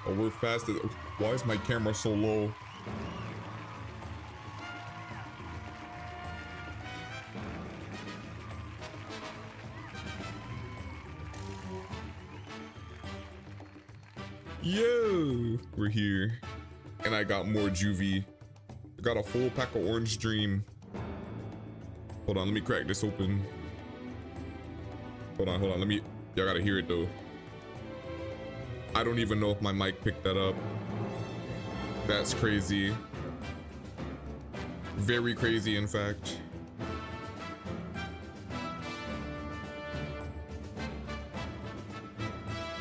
Oh, we're fast. Why is my camera so low? Yo, we're here. And I got more Juvee. I got a full pack of Orange Dream. Hold on, let me crack this open. Hold on, let me, y'all gotta hear it though. I don't even know if my mic picked that up. That's crazy. Very crazy, in fact.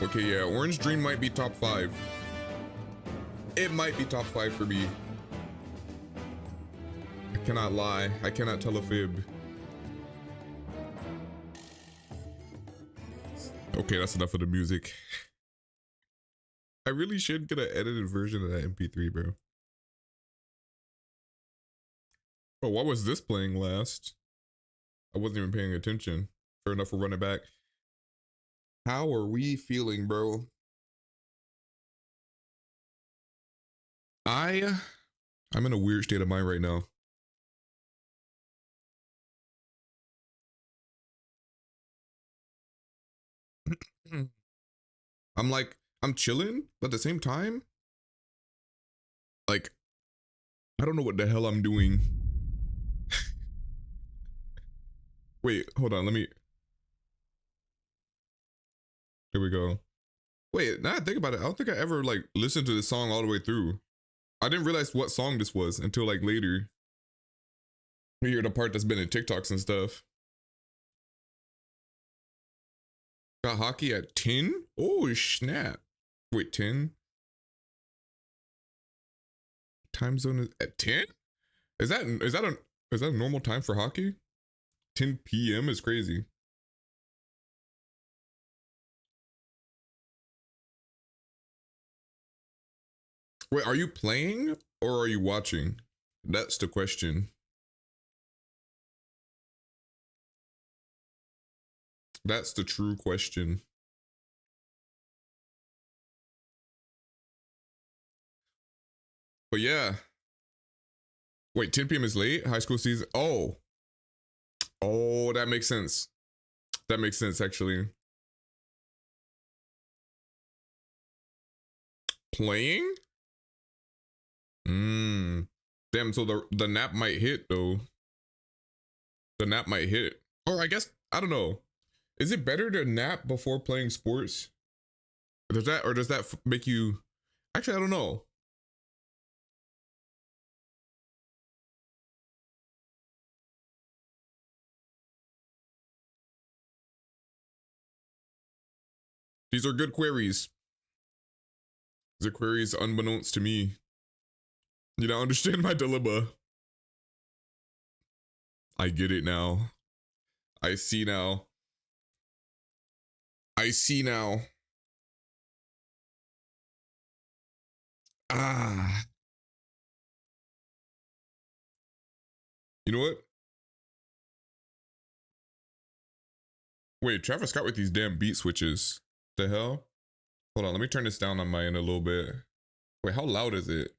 Okay, yeah, Orange Dream might be top 5. It might be top 5 for me. I cannot lie. I cannot tell a fib. Okay, that's enough of the music. I really should get an edited version of that MP3, bro. Oh, what was this playing last? I wasn't even paying attention. Fair enough, we'll run it back. How are we feeling, bro? I'm in a weird state of mind right now. I'm chilling, but at the same time, like, I don't know what the hell I'm doing. Wait, hold on, let me. Here we go. Wait, now I think about it, I don't think I ever like listened to this song all the way through. I didn't realize what song this was until like later. We hear the part that's been in TikToks and stuff. Got hockey at 10? Oh snap. Wait, 10? Time zone is at 10? Is that a normal time for hockey? 10 p.m. is crazy. Wait, are you playing or are you watching? That's the question. That's the true question. But yeah. Wait, 10 p.m. is late? High school season? Oh. Oh, that makes sense. That makes sense, actually. Playing? Damn, so the nap might hit, though. The nap might hit. Or I guess, I don't know. Is it better to nap before playing sports? Does that make you... Actually, I don't know. These are good queries. These are queries unbeknownst to me. You don't understand my dilemma. I get it now. I see now. I see now. Ah. You know what? Wait, Travis Scott with these damn beat switches. The hell? Hold on, let me turn this down on my end a little bit. Wait, how loud is it?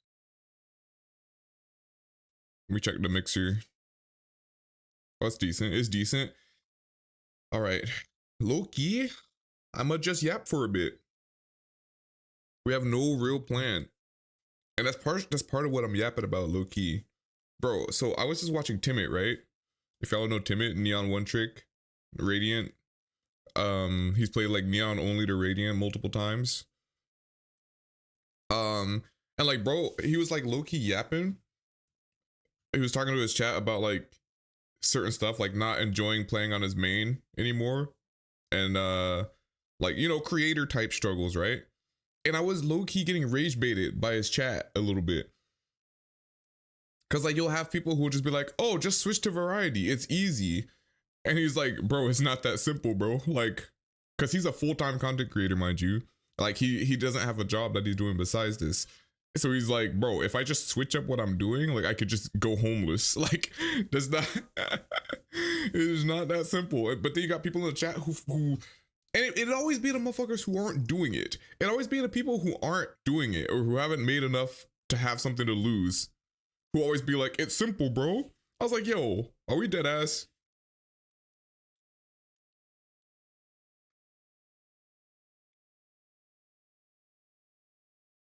Let me check the mixer. Oh, it's decent. It's decent. All right. Low key, I'ma just yap for a bit. We have no real plan. And that's part of what I'm yapping about, low key. Bro, so I was just watching Timid, right? If y'all know Timid, Neon One Trick, Radiant. He's played like Neon only to Radiant multiple times. And like, bro, he was like low-key yapping. He was talking to his chat about like certain stuff, like not enjoying playing on his main anymore. And like, you know, creator type struggles, right? And I was low-key getting rage baited by his chat a little bit. Cause like you'll have people who will just be like, oh, just switch to variety. It's easy. And he's like, bro, it's not that simple, bro. Like, cause he's a full-time content creator, mind you. Like he doesn't have a job that he's doing besides this. So he's like, bro, if I just switch up what I'm doing, like I could just go homeless. Like, does not, it is not that simple. But then you got people in the chat who And it'd always be the motherfuckers who aren't doing it. It'd always be the people who aren't doing it or who haven't made enough to have something to lose, who always be like, it's simple, bro. I was like, yo, are we dead ass?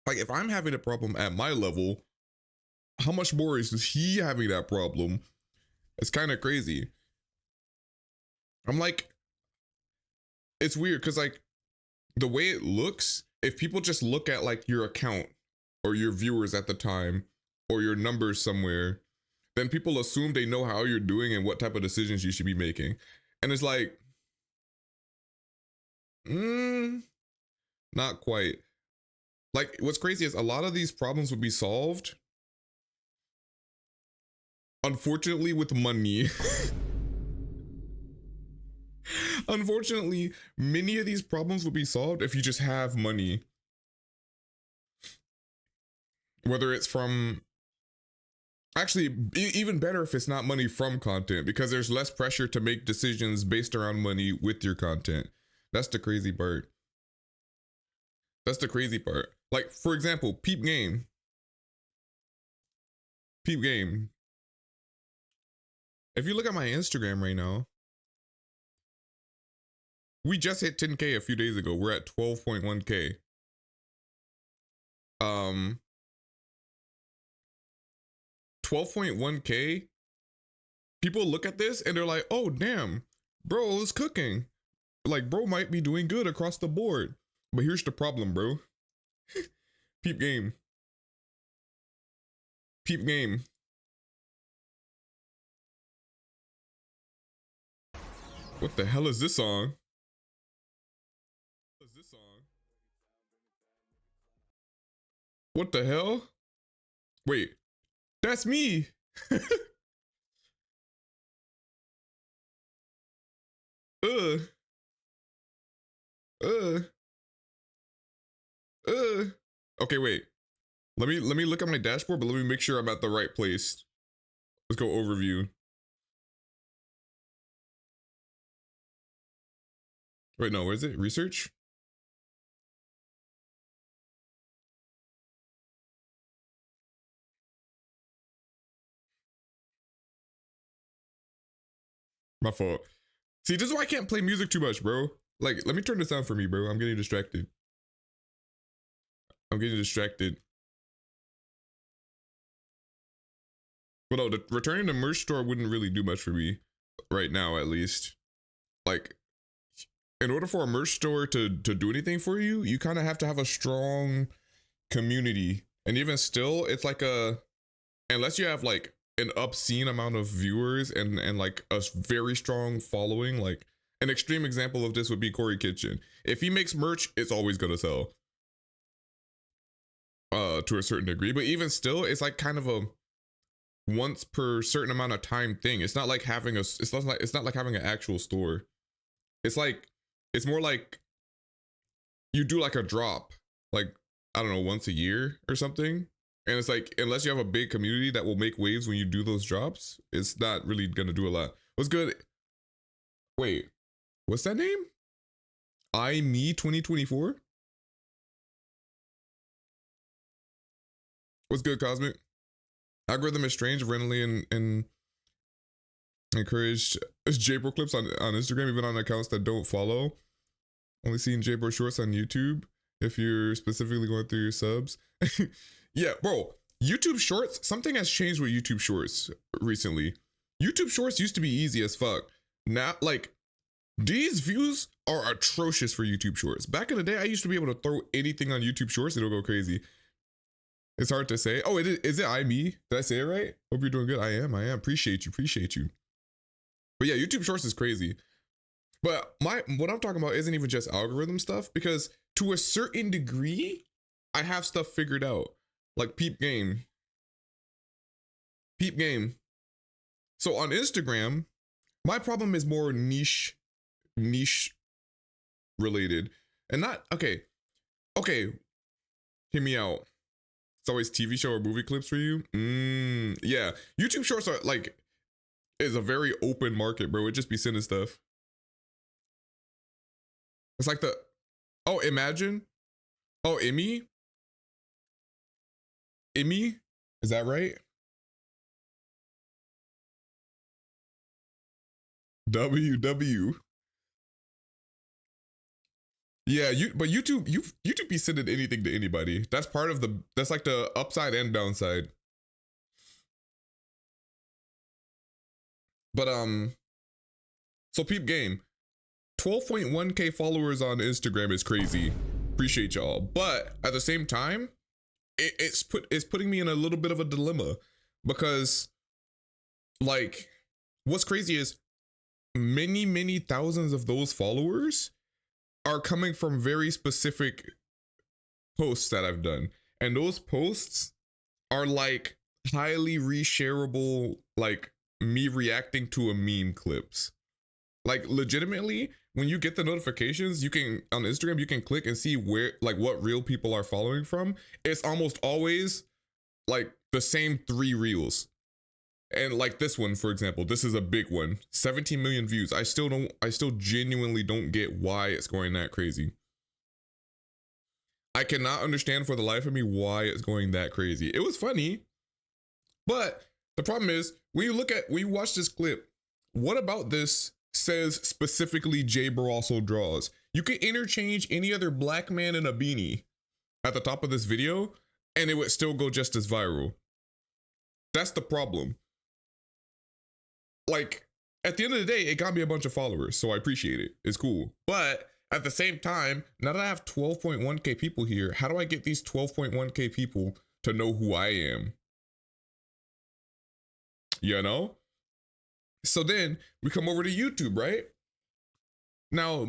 Like, if I'm having a problem at my level, how much more is he having that problem? It's kind of crazy. I'm like, it's weird because like the way it looks, if people just look at like your account or your viewers at the time or your numbers somewhere, then people assume they know how you're doing and what type of decisions you should be making. And it's like, not quite. Like, what's crazy is a lot of these problems would be solved, unfortunately, with money. Unfortunately, many of these problems will be solved if you just have money. Whether it's from, actually, even better if it's not money from content, because there's less pressure to make decisions based around money with your content. That's the crazy part. That's the crazy part. Like, for example, Peep Game. Peep Game. If you look at my Instagram right now, we just hit 10K a few days ago. We're at 12.1K. 12.1K. People look at this and they're like, oh, damn, bro is cooking. Like, bro might be doing good across the board. But here's the problem, bro. Peep Game. Peep Game. What the hell is this song? What is this song? What the hell? Wait, that's me. uh. Okay, wait. Let me look at my dashboard, but let me make sure I'm at the right place. Let's go overview. Wait, no, where is it? Research? My fault. See, this is why I can't play music too much, bro. Like, let me turn this down for me, bro. I'm getting distracted. I'm getting distracted. But no, returning the merch store wouldn't really do much for me right now, at least. Like, in order for a merch store to do anything for you, you kind of have to have a strong community. And even still, it's like unless you have like an obscene amount of viewers and like a very strong following, like an extreme example of this would be Corey Kitchen. If he makes merch, it's always gonna sell. To a certain degree. But even still, it's like kind of a once per certain amount of time thing. It's not like having it's not like having an actual store. It's like, it's more like you do like a drop, like, I don't know, once a year or something. And it's like, unless you have a big community that will make waves when you do those drops, it's not really gonna do a lot. What's good? Wait, what's that name? Me 2024? What's good, Cosmic? Algorithm is strange, randomly and encouraged JbroClips on Instagram, even on accounts that don't follow. Only seeing JBro shorts on YouTube if you're specifically going through your subs. Yeah, bro, YouTube shorts, something has changed with YouTube shorts recently. YouTube shorts used to be easy as fuck. Now, like, these views are atrocious for YouTube shorts. Back in the day, I used to be able to throw anything on YouTube shorts and it'll go crazy. It's hard to say. Oh, is it me? Did I say it right? Hope you're doing good. I am. Appreciate you. But yeah, YouTube shorts is crazy. But what I'm talking about isn't even just algorithm stuff, because to a certain degree, I have stuff figured out. Like Peep Game. So on Instagram, my problem is more niche related. And not, okay, hear me out. It's always TV show or movie clips for you. Yeah, YouTube shorts are like, is a very open market, bro. It just be sending stuff. It's like the, oh, imagine. Oh, Emmy? Emmy? Is that right? WW. Yeah, but YouTube be sending anything to anybody. That's part of the, that's like the upside and downside. But so peep game. 12.1k followers on Instagram is crazy. Appreciate y'all. But at the same time, it's putting me in a little bit of a dilemma, because like what's crazy is many thousands of those followers are coming from very specific posts that I've done. And those posts are like highly reshareable, like me reacting to a meme clips. Like legitimately, when you get the notifications, you can, on Instagram, you can click and see where, like what reel people are following from. It's almost always like the same 3 reels. And like this one, for example, this is a big one, 17 million views. I still genuinely don't get why it's going that crazy. I cannot understand for the life of me why it's going that crazy. It was funny, but the problem is when you watch this clip, what about this says specifically JBroAlsoDraws? You could interchange any other black man in a beanie at the top of this video and it would still go just as viral. That's the problem. Like, at the end of the day, it got me a bunch of followers, so I appreciate it. It's cool. But at the same time, now that I have 12.1k people here, how do I get these 12.1k people to know who I am? You know? So then we come over to YouTube, right? Now,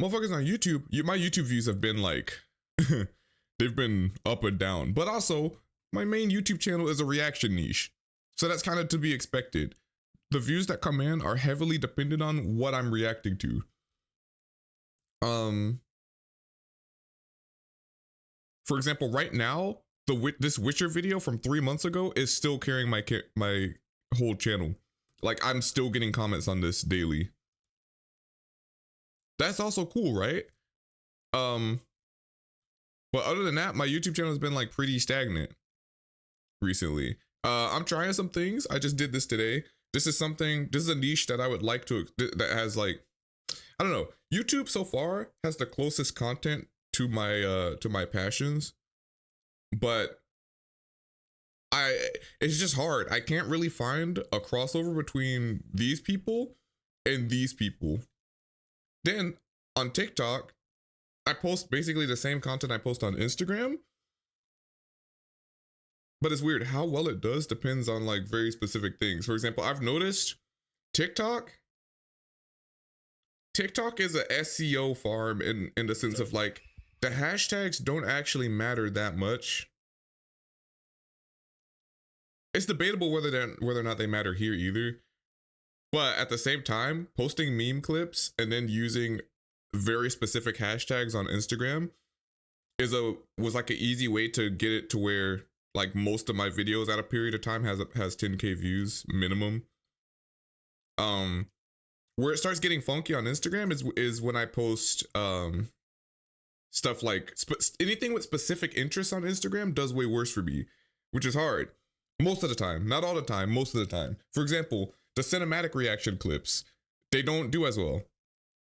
motherfuckers on YouTube, my YouTube views have been like, they've been up and down. But also, my main YouTube channel is a reaction niche. So that's kind of to be expected. The views that come in are heavily dependent on what I'm reacting to. For example, right now, this Witcher video from 3 months ago is still carrying my whole channel. Like, I'm still getting comments on this daily. That's also cool, right? But other than that, my YouTube channel has been like pretty stagnant recently. I'm trying some things. I just did this today. This is a niche that I would like to, that has like, I don't know. YouTube so far has the closest content to my passions, but it's just hard. I can't really find a crossover between these people and these people. Then on TikTok, I post basically the same content I post on Instagram, but it's weird. How well it does depends on like very specific things. For example, I've noticed TikTok is a SEO farm in the sense of like the hashtags don't actually matter that much. It's debatable whether or not they matter here either. But at the same time, posting meme clips and then using very specific hashtags on Instagram was like an easy way to get it to where like most of my videos at a period of time has 10k views minimum. Where it starts getting funky on Instagram is when I post stuff like anything with specific interests on Instagram does way worse for me, which is hard most of the time. Not all the time, most of the time. For example, the cinematic reaction clips, they don't do as well.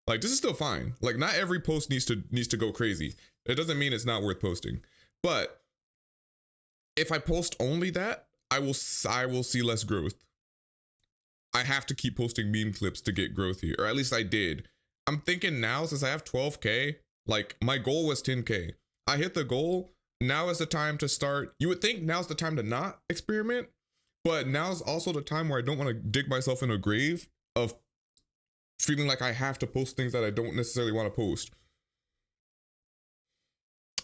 Like, this is still fine. Like, not every post needs to go crazy. It doesn't mean it's not worth posting. But if I post only that, I will see less growth. I have to keep posting meme clips to get growth here, or at least I did. I'm thinking now, since I have 12k, like my goal was 10k. I hit the goal. Now is the time to start. You would think now's the time to not experiment, but now's also the time where I don't want to dig myself in a grave of feeling like I have to post things that I don't necessarily want to post.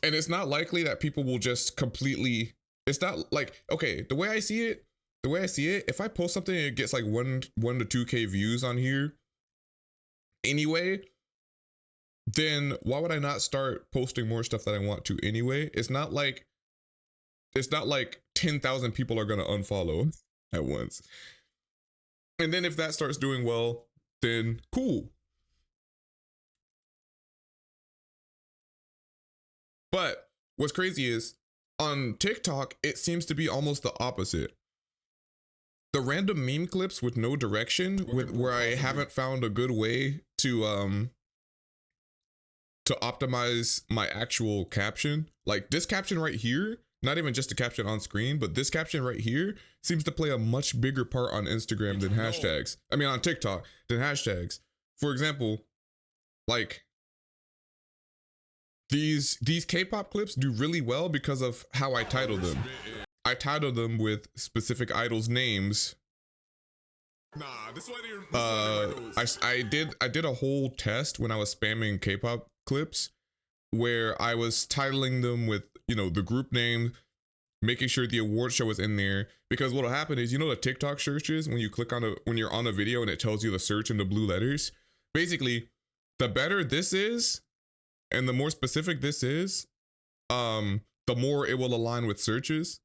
And it's not likely that people will just completely, it's not like, okay, the way I see it, if I post something and it gets like 1 to 2k views on here anyway, then why would I not start posting more stuff that I want to anyway? It's not like 10,000 people are going to unfollow at once. And then if that starts doing well, then cool. But what's crazy is on TikTok, it seems to be almost the opposite. The random meme clips with no direction, where I haven't found a good way to optimize my actual caption. Like this caption right here, not even just a caption on screen, but this caption right here seems to play a much bigger part on Instagram than hashtags. I mean, on TikTok than hashtags. For example, like these K-pop clips do really well because of how I title them. I title them with specific idols' names. Nah, this one I did a whole test when I was spamming K-pop clips where I was titling them with, you know, the group name, making sure the award show was in there, because what'll happen is, you know, the TikTok searches when you click on when you're on a video and it tells you the search in the blue letters. Basically, the better this is and the more specific this is, the more it will align with searches,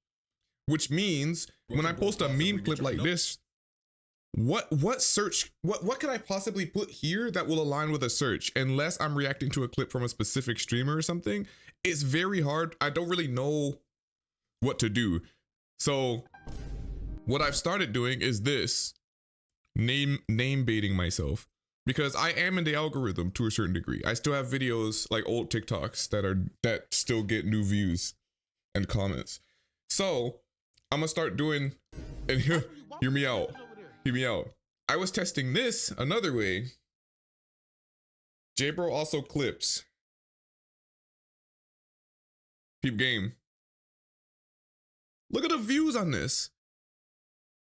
which means when I post a meme clip like this, what could I possibly put here that will align with a search, unless I'm reacting to a clip from a specific streamer or something? It's very hard. I don't really know what to do. So what I've started doing is this, name baiting myself, because I am in the algorithm to a certain degree. I still have videos like old TikToks that still get new views and comments. So I'm gonna start doing, and hear me out. Hear me out. I was testing this another way. JbroAlsoClips. Peep game. Look at the views on this.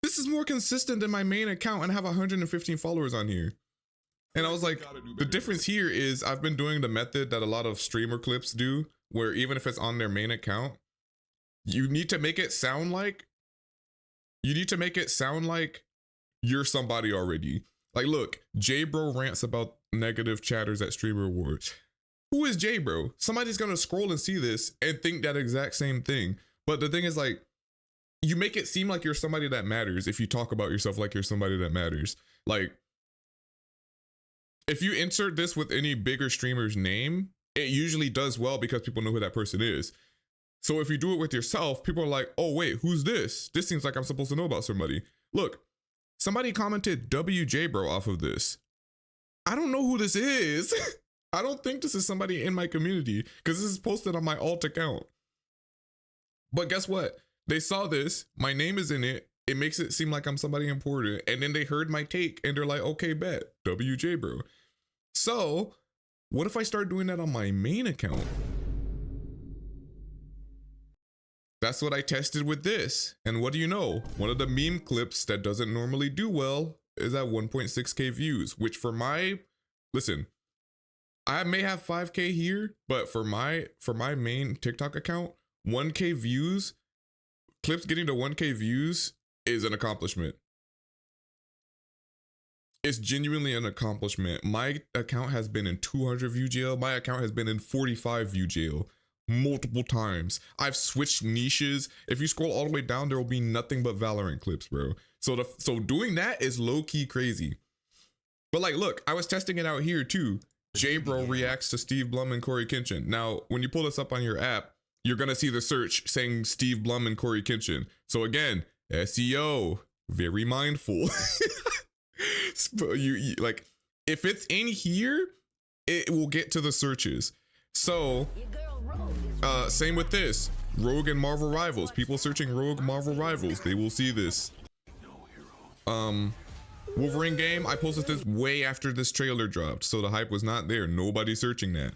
This is more consistent than my main account, and I have 115 followers on here. And I was like, the difference here is I've been doing the method that a lot of streamer clips do, where even if it's on their main account, you need to make it sound like you're somebody already. Like, look, JBro rants about negative chatters at streamer awards. Who is JBro? Somebody's gonna scroll and see this and think that exact same thing. But the thing is, like, you make it seem like you're somebody that matters if you talk about yourself like you're somebody that matters. Like, if you insert this with any bigger streamer's name, it usually does well because people know who that person is. So if you do it with yourself, people are like, oh wait, who's this? This seems like I'm supposed to know about somebody. Look, somebody commented WJBro off of this. I don't know who this is. I don't think this is somebody in my community, because this is posted on my alt account. But guess what? They saw this, my name is in it, it makes it seem like I'm somebody important, and then they heard my take and they're like, okay, bet, WJBro. So what if I start doing that on my main account? That's what I tested with this. And what do you know? One of the meme clips that doesn't normally do well is at 1.6K views, which for my, listen, I may have 5K here, but for my main TikTok account, 1K views, clips getting to 1K views is an accomplishment. It's genuinely an accomplishment. My account has been in 200 view jail. My account has been in 45 view jail multiple times. I've switched niches. If you scroll all the way down, there will be nothing but Valorant clips, bro. So doing that is low-key crazy. But like, look, I was testing it out here too. JBro reacts to Steve Blum and Corey Kenshin. Now, when you pull this up on your app, you're gonna see the search saying Steve Blum and Corey Kenshin. So again, SEO, very mindful. you like, if it's in here, it will get to the searches. So same with this, Rogue and Marvel Rivals. People searching Rogue Marvel Rivals, they will see this. Wolverine game, I posted this way after this trailer dropped, so the hype was not there. Nobody searching that.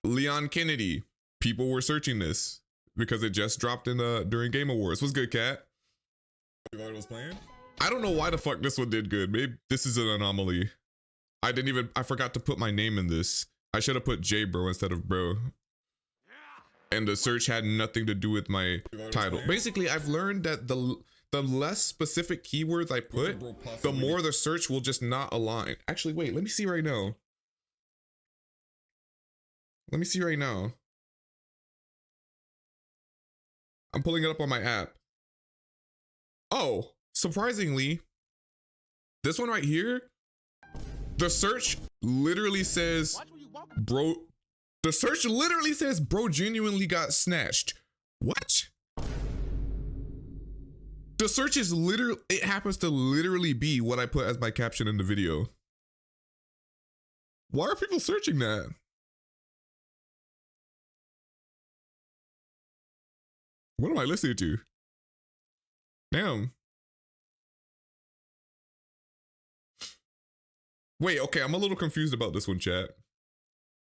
Leon Kennedy, people were searching this because it just dropped in during Game Awards. What's good, Cat? I don't know why the fuck this one did good. Maybe this is an anomaly. I forgot to put my name in this. I should have put JBro instead of bro. And the search had nothing to do with my title. Basically, I've learned that the less specific keywords I put, the more the search will just not align. Actually, wait, let me see right now. Let me see right now. I'm pulling it up on my app. Oh, surprisingly, this one right here, the search literally says bro The search literally says, bro genuinely got snatched. What? The search is literally, it happens to literally be what I put as my caption in the video. Why are people searching that? What am I listening to? Damn. Wait, okay, I'm a little confused about this one, chat.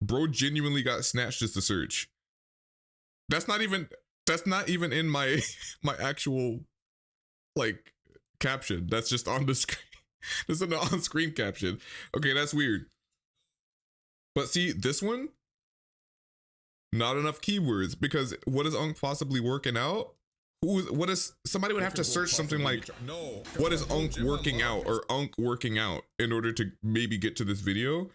Bro genuinely got snatched as the search. That's not even in my my actual like caption. That's just on the screen. That's an on-screen caption. Okay, that's weird. But see, this one, not enough keywords, because what is Unk possibly working out? What is, somebody would have to search something like, what is Unk working out or Unk working out in order to maybe get to this video.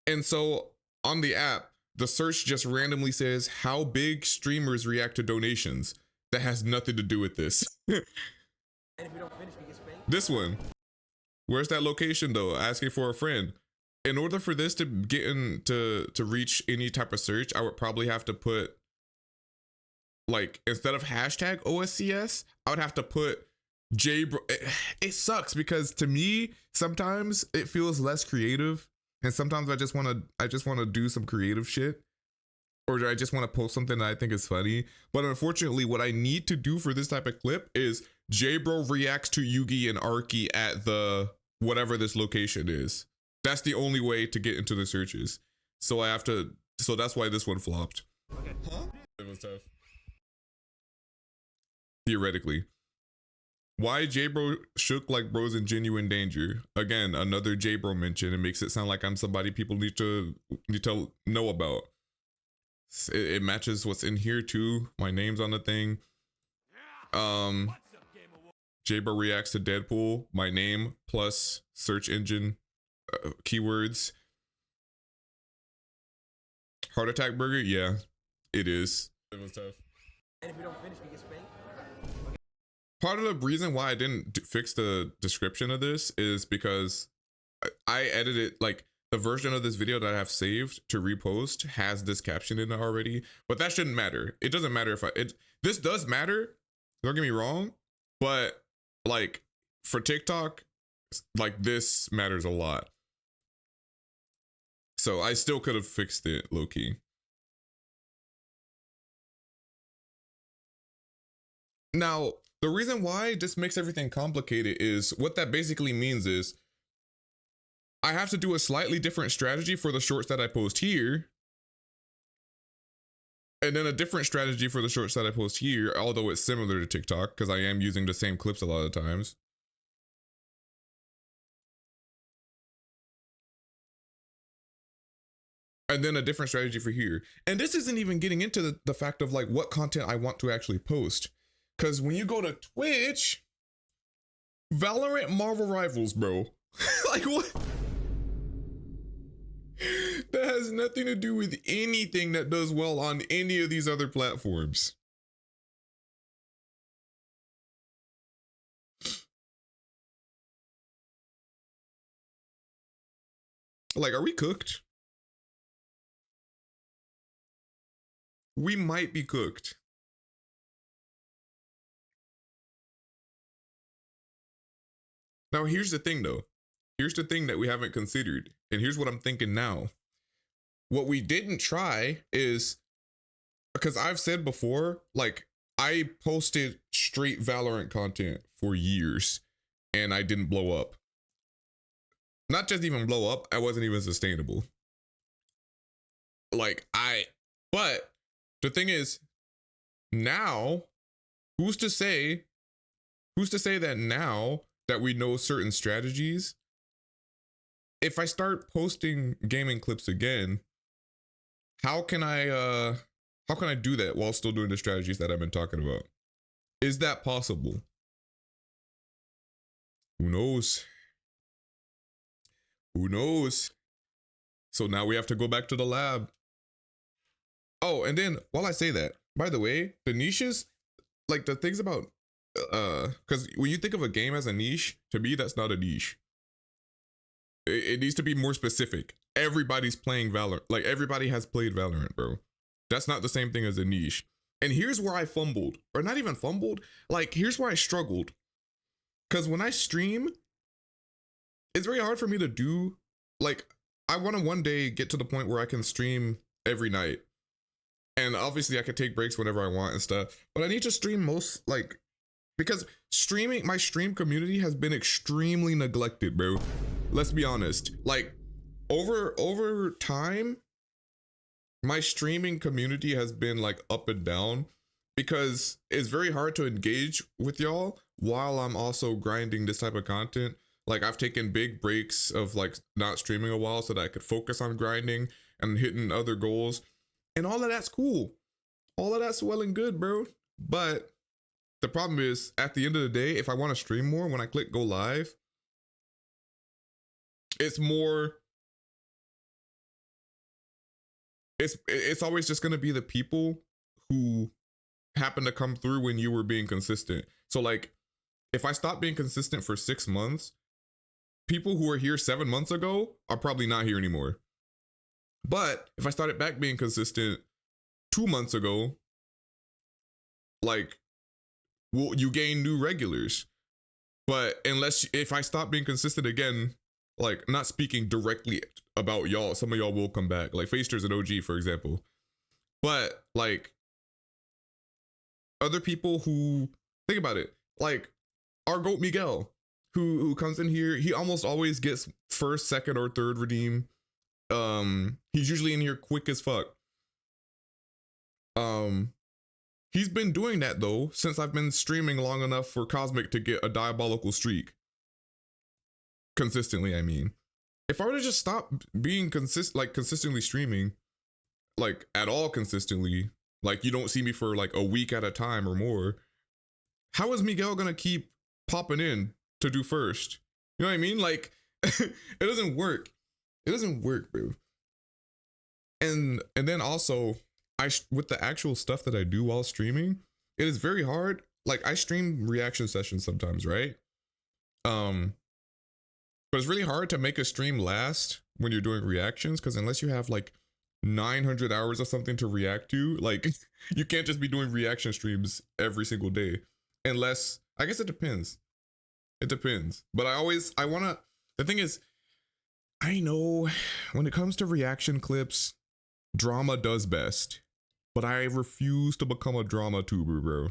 And so on the app, the search just randomly says how big streamers react to donations. That has nothing to do with this. This one, where's that location though? Asking for a friend. In order for this to get to reach any type of search, I would probably have to put, like, instead of hashtag OSCS, I would have to put JBro. It sucks because to me, sometimes it feels less creative, and sometimes I just want to do some creative shit, or I just want to post something that I think is funny. But unfortunately, what I need to do for this type of clip is JBro reacts to Yugi and Arky at the whatever this location is. That's the only way to get into the searches. So I have to, so that's why this one flopped. Okay. Huh? It was tough. Theoretically. Why JBro shook like bro's in genuine danger? Again, another JBro mention. It makes it sound like I'm somebody people need to know about. It matches what's in here too. My name's on the thing. JBro reacts to Deadpool. My name plus search engine keywords. Heart attack burger? Yeah, it is. It was tough. And if we don't finish, we get spanked. Part of the reason why I didn't fix the description of this is because I edited, like, the version of this video that I have saved to repost has this caption in it already, but that shouldn't matter. It doesn't matter if this does matter, don't get me wrong, but like for TikTok, like this matters a lot. So I still could have fixed it low key. Now, the reason why this makes everything complicated is what that basically means is I have to do a slightly different strategy for the shorts that I post here. And then a different strategy for the shorts that I post here, although it's similar to TikTok because I am using the same clips a lot of times. And then a different strategy for here. And this isn't even getting into the fact of like what content I want to actually post. Because when you go to Twitch, Valorant Marvel Rivals, bro. Like what? That has nothing to do with anything that does well on any of these other platforms. Like, are we cooked? We might be cooked. Now, here's the thing though. Here's the thing that we haven't considered. And here's what I'm thinking now. What we didn't try is, because I've said before, like I posted straight Valorant content for years and I didn't blow up. Not just even blow up, I wasn't even sustainable. But the thing is, now, who's to say that now that we know certain strategies, if I start posting gaming clips again, how can I do that while still doing the strategies that I've been talking about? Is that possible? Who knows? Who knows? So now we have to go back to the lab. Oh, and then while I say that, by the way, the niches, like the things about, because when you think of a game as a niche, to me, that's not a niche. It needs to be more specific. everybody's playing Valorant. Like everybody has played Valorant, bro. That's not the same thing as a niche. And here's where I fumbled, or not even fumbled. Like here's where I struggled. Cause when I stream, it's very hard for me to do. Like I want to one day get to the point where I can stream every night. And obviously I could take breaks whenever I want and stuff. But I need to stream most, like, because streaming, my stream community has been extremely neglected, bro. Let's be honest. Like over time, my streaming community has been like up and down because it's very hard to engage with y'all while I'm also grinding this type of content. Like I've taken big breaks of like not streaming a while so that I could focus on grinding and hitting other goals. And all of that's cool. All of that's well and good, bro. But the problem is, at the end of the day, if I want to stream more, when I click go live, it's more, it's always just gonna be the people who happen to come through when you were being consistent. So like, if I stop being consistent for 6 months, people who were here 7 months ago are probably not here anymore. But if I started back being consistent 2 months ago, like, well, you gain new regulars. But if I stop being consistent again, like not speaking directly about y'all, some of y'all will come back, like Faster's an OG, for example. But like other people who, think about it, like our GOAT Miguel, who comes in here, he almost always gets first, second, or third redeem. He's usually in here quick as fuck. He's been doing that though since I've been streaming long enough for Cosmic to get a diabolical streak. Consistently, I mean. If I were to just stop being consistently streaming, like at all consistently, like you don't see me for like a week at a time or more, how is Miguel gonna keep popping in to do first? You know what I mean? Like, it doesn't work. It doesn't work, bro. And then also, with the actual stuff that I do while streaming, it is very hard. Like I stream reaction sessions sometimes, right? But it's really hard to make a stream last when you're doing reactions, because unless you have like 900 hours of something to react to, like you can't just be doing reaction streams every single day. Unless, I guess it depends. It depends. But the thing is, I know when it comes to reaction clips, drama does best. But I refuse to become a drama tuber, bro.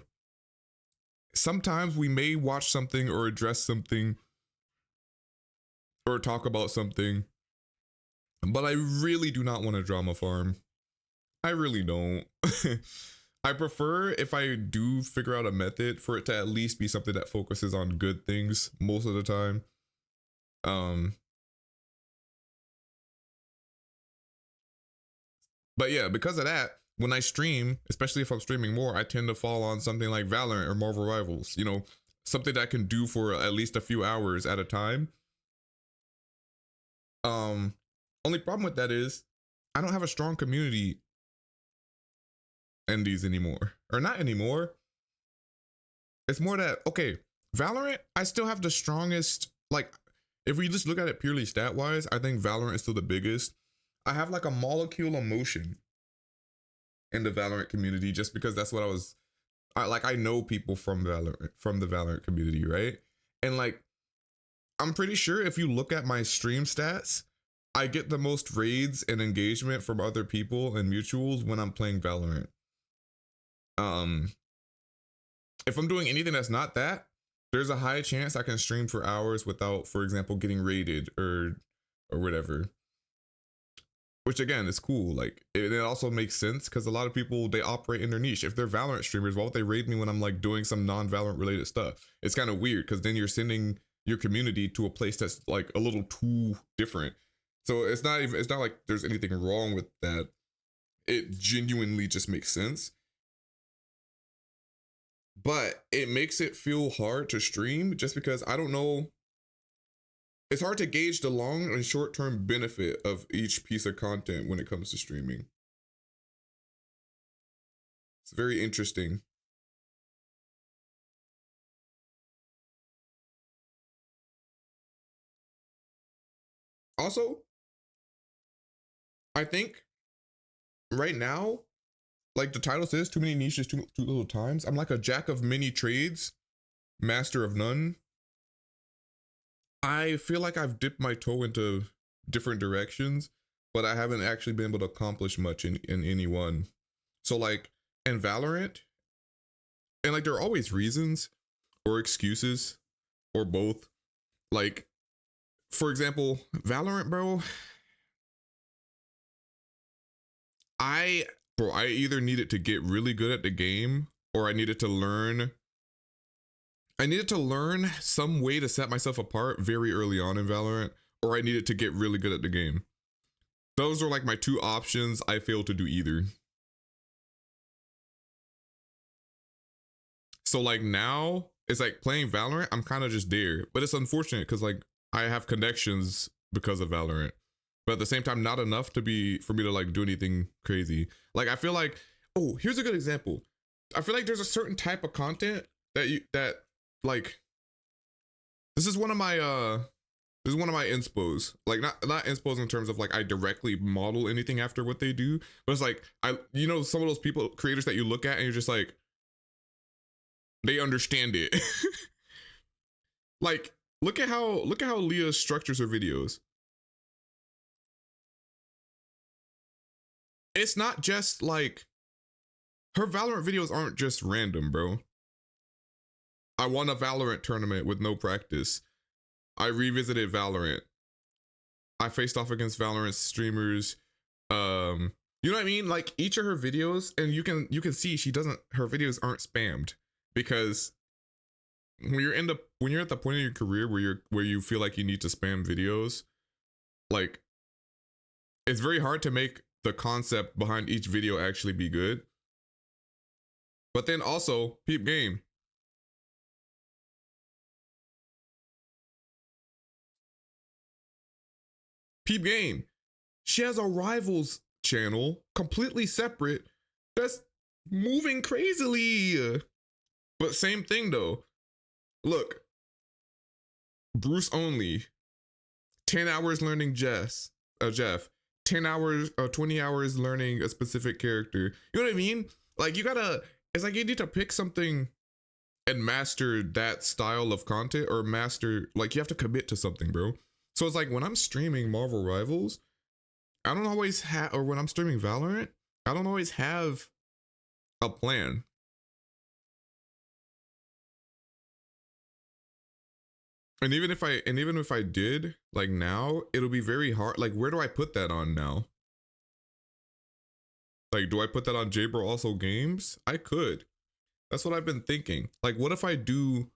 Sometimes we may watch something or address something or talk about something, but I really do not want to drama farm. I really don't. I prefer, if I do figure out a method, for it to at least be something that focuses on good things most of the time. But yeah, because of that, when I stream, especially if I'm streaming more, I tend to fall on something like Valorant or Marvel Rivals, you know, something that I can do for at least a few hours at a time. Only problem with that is I don't have a strong community in these anymore, or not anymore. It's more that, okay, Valorant, I still have the strongest, like, if we just look at it purely stat wise, I think Valorant is still the biggest. I have like a molecule of motion in the Valorant community just because that's what I know people from the Valorant community, right? And like, I'm pretty sure if you look at my stream stats, I get the most raids and engagement from other people and mutuals when I'm playing Valorant. If I'm doing anything that's not that, there's a high chance I can stream for hours without, for example, getting raided or whatever. Which again is cool. Like it also makes sense because a lot of people, they operate in their niche. If they're Valorant streamers, why would they raid me when I'm like doing some non-Valorant related stuff? It's kind of weird because then you're sending your community to a place that's like a little too different. So it's not like there's anything wrong with that. It genuinely just makes sense. But it makes it feel hard to stream just because I don't know. It's hard to gauge the long and short-term benefit of each piece of content when it comes to streaming. It's very interesting. Also, I think right now, like the title says, too many niches, too little times. I'm like a jack of many trades, master of none. I feel like I've dipped my toe into different directions, but I haven't actually been able to accomplish much in any one. So like in Valorant, and like there are always reasons or excuses or both. Like, for example, Valorant, bro. I either needed to get really good at the game or I needed to learn some way to set myself apart very early on in Valorant, or I needed to get really good at the game. Those are like my two options. I failed to do either. So like now it's like playing Valorant, I'm kind of just there, but it's unfortunate because like I have connections because of Valorant, but at the same time, not enough for me to like do anything crazy. Like I feel like, oh, here's a good example. I feel like there's a certain type of content that like, this is one of my inspos. Like not inspos in terms of like I directly model anything after what they do, but it's like some of those creators that you look at and you're just like, they understand it. Like look at how Leah structures her videos. It's not just like, her Valorant videos aren't just random, bro. I won a Valorant tournament with no practice. I revisited Valorant. I faced off against Valorant streamers. You know what I mean? Like each of her videos, and you can see her videos aren't spammed, because when you're at the point in your career where you feel like you need to spam videos, like it's very hard to make the concept behind each video actually be good. But then also, peep game. Peep game. She has a Rivals channel completely separate that's moving crazily. But same thing though. Look, Bruce only, 10 hours learning Jeff, 10 hours or 20 hours learning a specific character. You know what I mean? Like it's like you need to pick something and master that style of content, or like you have to commit to something, bro. So it's like when I'm streaming Marvel Rivals, I don't always have, or when I'm streaming Valorant, I don't always have a plan. And even if I did, like now, it'll be very hard. Like, where do I put that on now? Like, do I put that on JbroAlso games? I could. That's what I've been thinking. Like, what if I do,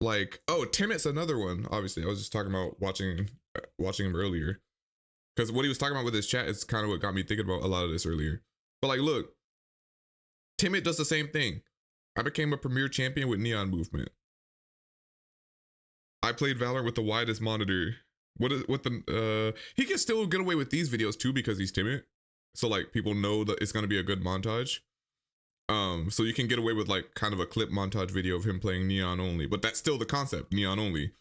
like, oh, Timot's another one. Obviously, I was just talking about watching him earlier, because what he was talking about with his chat is kind of what got me thinking about a lot of this earlier. But like, look, Timot does the same thing. I became a premier champion with Neon Movement. I played Valorant with the widest monitor. He can still get away with these videos too because he's Timid. So like people know that it's gonna be a good montage. So you can get away with like kind of a clip montage video of him playing Neon only, but that's still the concept, Neon only.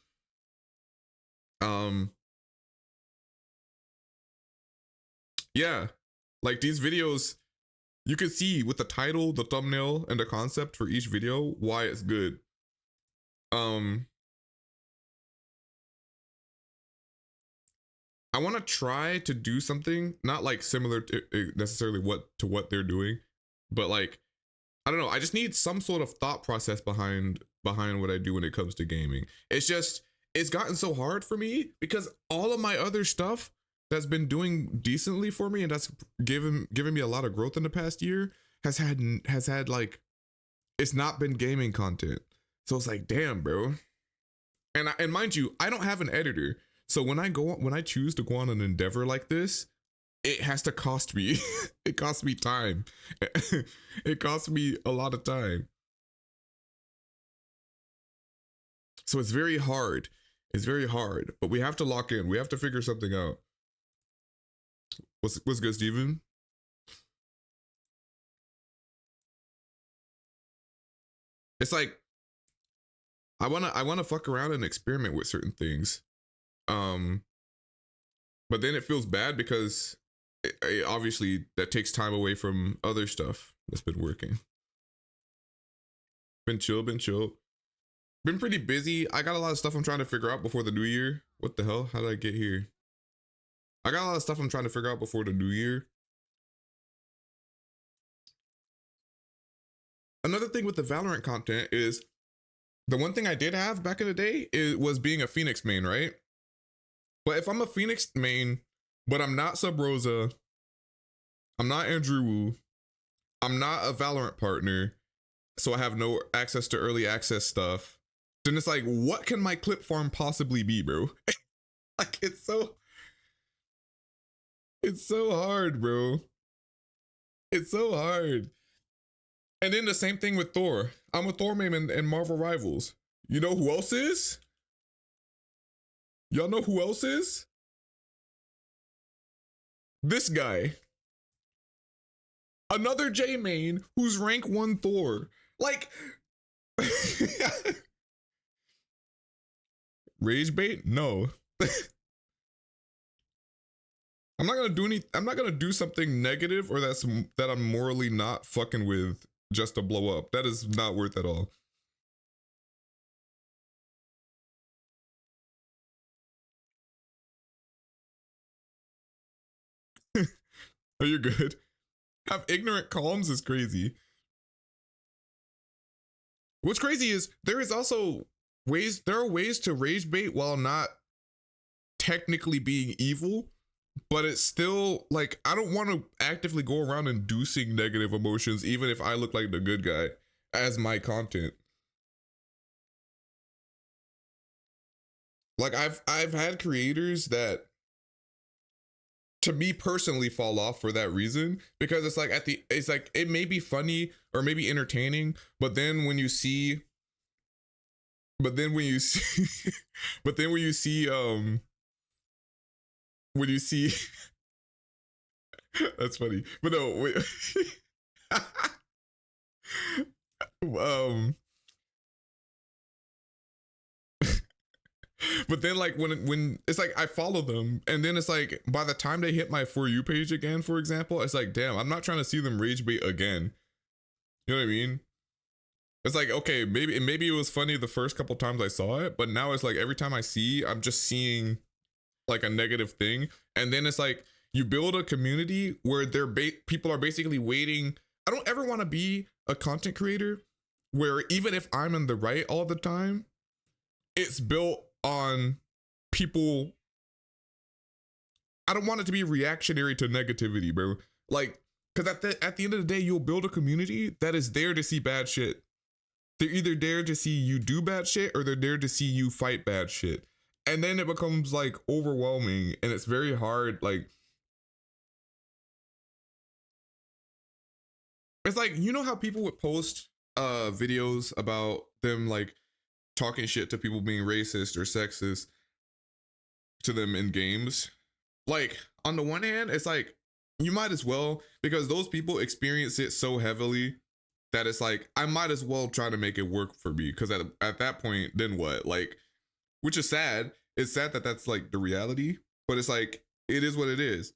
Yeah, like these videos, you can see with the title, the thumbnail, and the concept for each video why it's good. I want to try to do something not like similar to necessarily what they're doing, but like, I don't know, I just need some sort of thought process behind what I do when it comes to gaming. It's gotten so hard for me because all of my other stuff that's been doing decently for me and that's given me a lot of growth in the past year has had like, it's not been gaming content. So it's like, damn, bro. And mind you, I don't have an editor. So when I choose to go on an endeavor like this, it has to cost me. It costs me time. It costs me a lot of time. So it's very hard. It's very hard, but we have to lock in. We have to figure something out. What's good, Steven? It's like, I wanna fuck around and experiment with certain things. But then it feels bad because obviously that takes time away from other stuff that's been working. Been chill, been chill. Been pretty busy. I got a lot of stuff I'm trying to figure out before the new year. What the hell? How did I get here? I got a lot of stuff I'm trying to figure out before the new year. Another thing with the Valorant content is the one thing I did have back in the day was being a Phoenix main, right? But if I'm a Phoenix main, but I'm not Sub Rosa, I'm not Andrew Wu, I'm not a Valorant partner, so I have no access to early access stuff, then it's like, what can my clip farm possibly be, bro? Like, it's so hard, bro. It's so hard. And then the same thing with Thor. I'm a Thor main in Marvel Rivals. You know who else is? Y'all know who else is? This guy. Another J main who's rank 1 Thor. Like, rage bait? No. I'm not gonna do something negative or that I'm morally not fucking with just to blow up. That is not worth at all. Are you good? Have ignorant calms is crazy. What's crazy is there are ways to rage bait while not technically being evil, but it's still like, I don't want to actively go around inducing negative emotions even if I look like the good guy as my content. Like I've had creators that to me personally fall off for that reason, because it's like it's like it may be funny or maybe entertaining, but then when you see but then when you see that's funny. But no, wait. But then like when it's like I follow them and then it's like by the time they hit my For You page again, for example, it's like, damn, I'm not trying to see them rage bait again. You know what I mean? It's like, okay, maybe it was funny the first couple times I saw it, but now it's like every time I see, I'm just seeing like a negative thing. And then it's like you build a community where people are basically waiting. I don't ever want to be a content creator where even if I'm in the right all the time, it's built on people. I don't want it to be reactionary to negativity, bro. Like, because at the end of the day, you'll build a community that is there to see bad shit. They're either there to see you do bad shit or they're there to see you fight bad shit. And then it becomes like overwhelming and it's very hard. Like, it's like, you know how people would post videos about them like talking shit to people being racist or sexist to them in games? Like, on the one hand, it's like you might as well, because those people experience it so heavily that it's like I might as well try to make it work for me, because at that point, then what? Like, which is sad. It's sad that that's like the reality, but it's like it is what it is.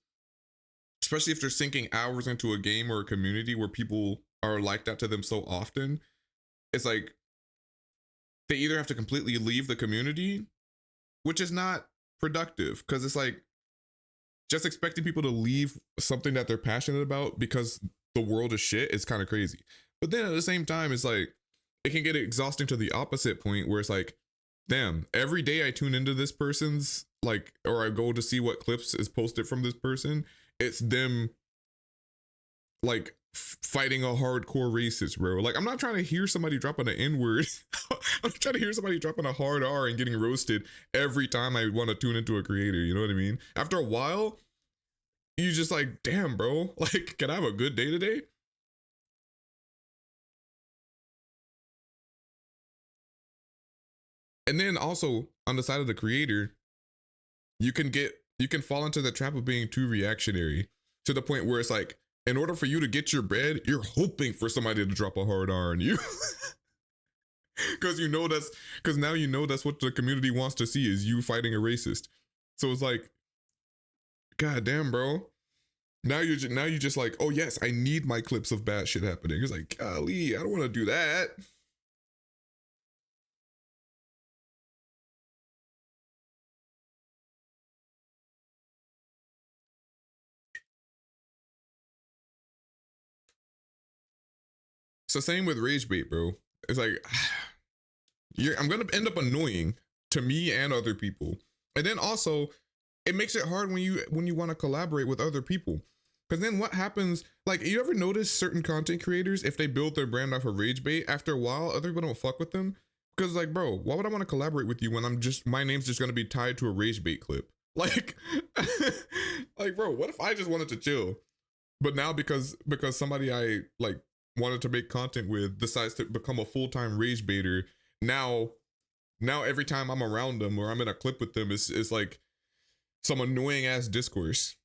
Especially if they're sinking hours into a game or a community where people are like that to them so often. It's like they either have to completely leave the community, which is not productive, because it's like just expecting people to leave something that they're passionate about because the world is shit is kind of crazy. But then at the same time, it's like it can get exhausting to the opposite point where it's like, damn, every day I tune into this person's like, or I go to see what clips is posted from this person, it's them like fighting a hardcore racist, bro. Like, I'm not trying to hear somebody dropping an N-word. I'm trying to hear somebody dropping a hard R and getting roasted every time I want to tune into a creator. You know what I mean? After a while, you just like, damn, bro. Like, can I have a good day today? And then also on the side of the creator, you can fall into the trap of being too reactionary to the point where it's like, in order for you to get your bread, you're hoping for somebody to drop a hard R on you. Because now you know that's what the community wants to see, is you fighting a racist. So it's like, god damn, bro. now you just like, oh yes, I need my clips of bad shit happening. It's like, golly, I don't want to do that. So same with rage bait, bro. It's like I'm gonna end up annoying to me and other people. And then also it makes it hard when you want to collaborate with other people. Because then what happens, like, you ever notice certain content creators, if they build their brand off of rage bait, after a while, other people don't fuck with them? Because, like, bro, why would I want to collaborate with you when my name's just going to be tied to a rage bait clip? Like, like, bro, what if I just wanted to chill? But now because somebody I, like, wanted to make content with decides to become a full-time rage baiter, now every time I'm around them or I'm in a clip with them, it's like some annoying ass discourse.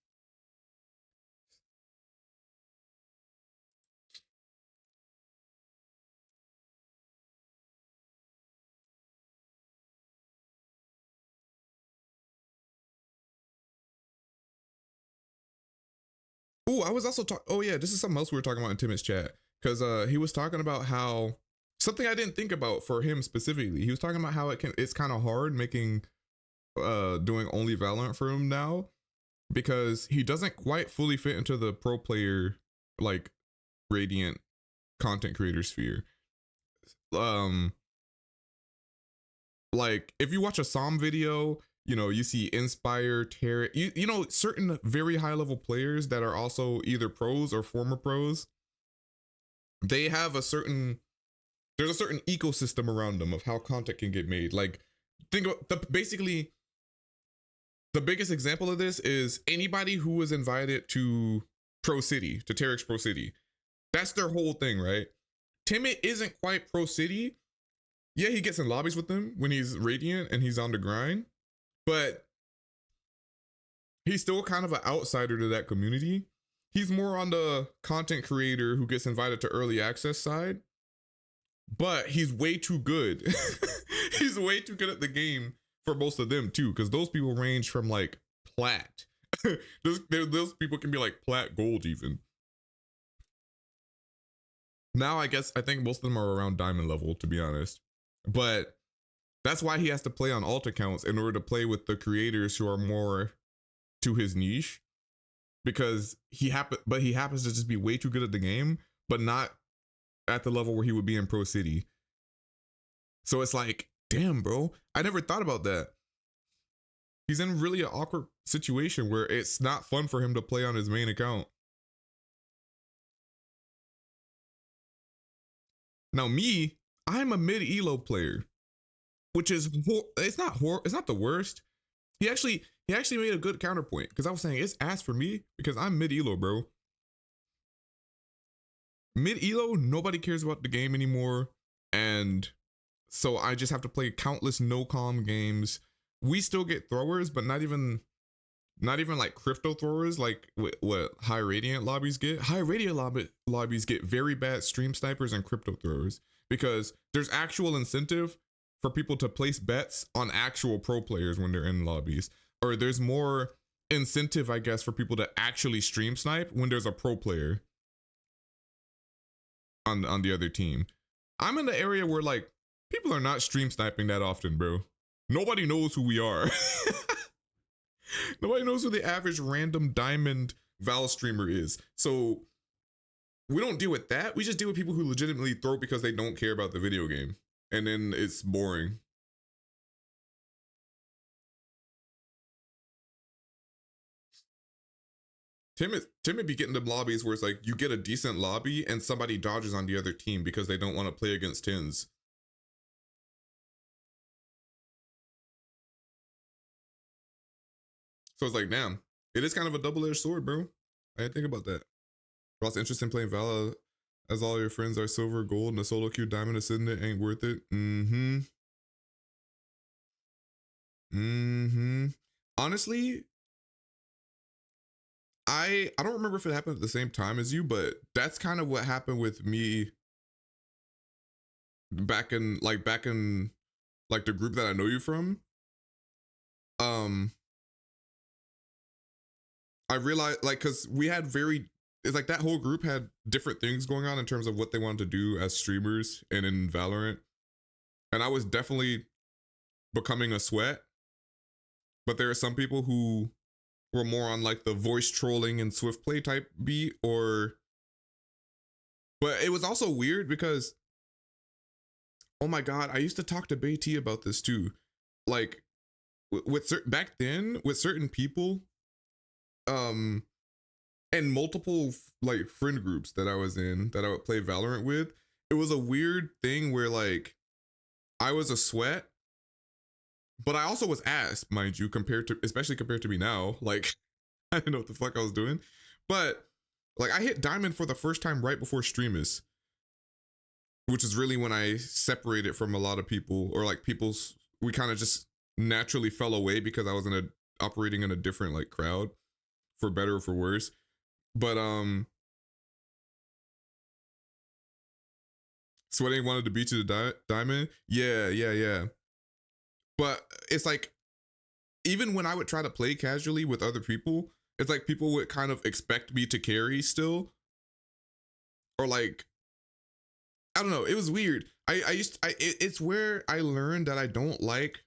Oh, I was also talking. Oh yeah, this is something else we were talking about in Tim's chat, because he was talking about how something I didn't think about for him specifically. He was talking about how it's kind of hard making doing only Valorant for him now, because he doesn't quite fully fit into the pro player, like, Radiant content creator sphere. Like, if you watch a Psalm video, you know, you see Inspire, Terra, you know, certain very high level players that are also either pros or former pros. They have there's a certain ecosystem around them of how content can get made. Like, think about basically the biggest example of this is anybody who was invited to Pro City, to Tarek's Pro City. That's their whole thing, right? Timid isn't quite Pro City. Yeah, he gets in lobbies with them when he's Radiant and he's on the grind, but he's still kind of an outsider to that community. He's more on the content creator who gets invited to early access side, but he's way too good. He's way too good at the game for most of them too, because those people range from like plat. those people can be like plat gold even. Now I think most of them are around diamond level, to be honest. But that's why he has to play on alt accounts in order to play with the creators who are more to his niche, because he happens to just be way too good at the game, but not at the level where he would be in Pro City. So it's like, damn, bro, I never thought about that. He's in really an awkward situation where it's not fun for him to play on his main account. Now me, I'm a mid elo player, which is it's not the worst. He actually made a good counterpoint, because I was saying it's ass for me because I'm mid elo, bro. Mid elo, nobody cares about the game anymore, and so I just have to play countless no comm games. We still get throwers, but not even like crypto throwers like what high radiant lobbies get. High radiant lobbies get very bad stream snipers and crypto throwers, because there's actual incentive for people to place bets on actual pro players when they're in lobbies, or there's more incentive, I guess, for people to actually stream snipe when there's a pro player on the other team. I'm in the area where like people are not stream sniping that often, bro. Nobody knows who we are. Nobody knows who the average random diamond Val streamer is. So we don't deal with that. We just deal with people who legitimately throw because they don't care about the video game. And then it's boring. Tim be getting the lobbies where it's like you get a decent lobby and somebody dodges on the other team because they don't want to play against tins. So it's like, damn, it is kind of a double-edged sword, bro. I didn't think about that. Lost interest in playing Vala as all your friends are silver, gold, and a solo queue diamond ascendant ain't worth it. Honestly, I don't remember if it happened at the same time as you, but that's kind of what happened with me back in the group that I know you from. I realized like because we had it's like that whole group had different things going on in terms of what they wanted to do as streamers and in Valorant. And I was definitely becoming a sweat. But there are some people who were more on like the voice trolling and swift play type beat, or but it was also weird because oh my god, I used to talk to Bay T about this too. Like back then with certain people, and multiple like friend groups that I was in that I would play Valorant with, it was a weird thing where like I was a sweat, but I also was ass, mind you, especially compared to me now. Like I didn't know what the fuck I was doing. But like I hit diamond for the first time right before Streamus, which is really when I separated from a lot of people, or like we kind of just naturally fell away because I was operating in a different like crowd, for better or for worse. But Sweating wanted to beat you to diamond. Yeah. But it's like, even when I would try to play casually with other people, it's like people would kind of expect me to carry still. Or like, I don't know, it was weird. It's where I learned that I don't like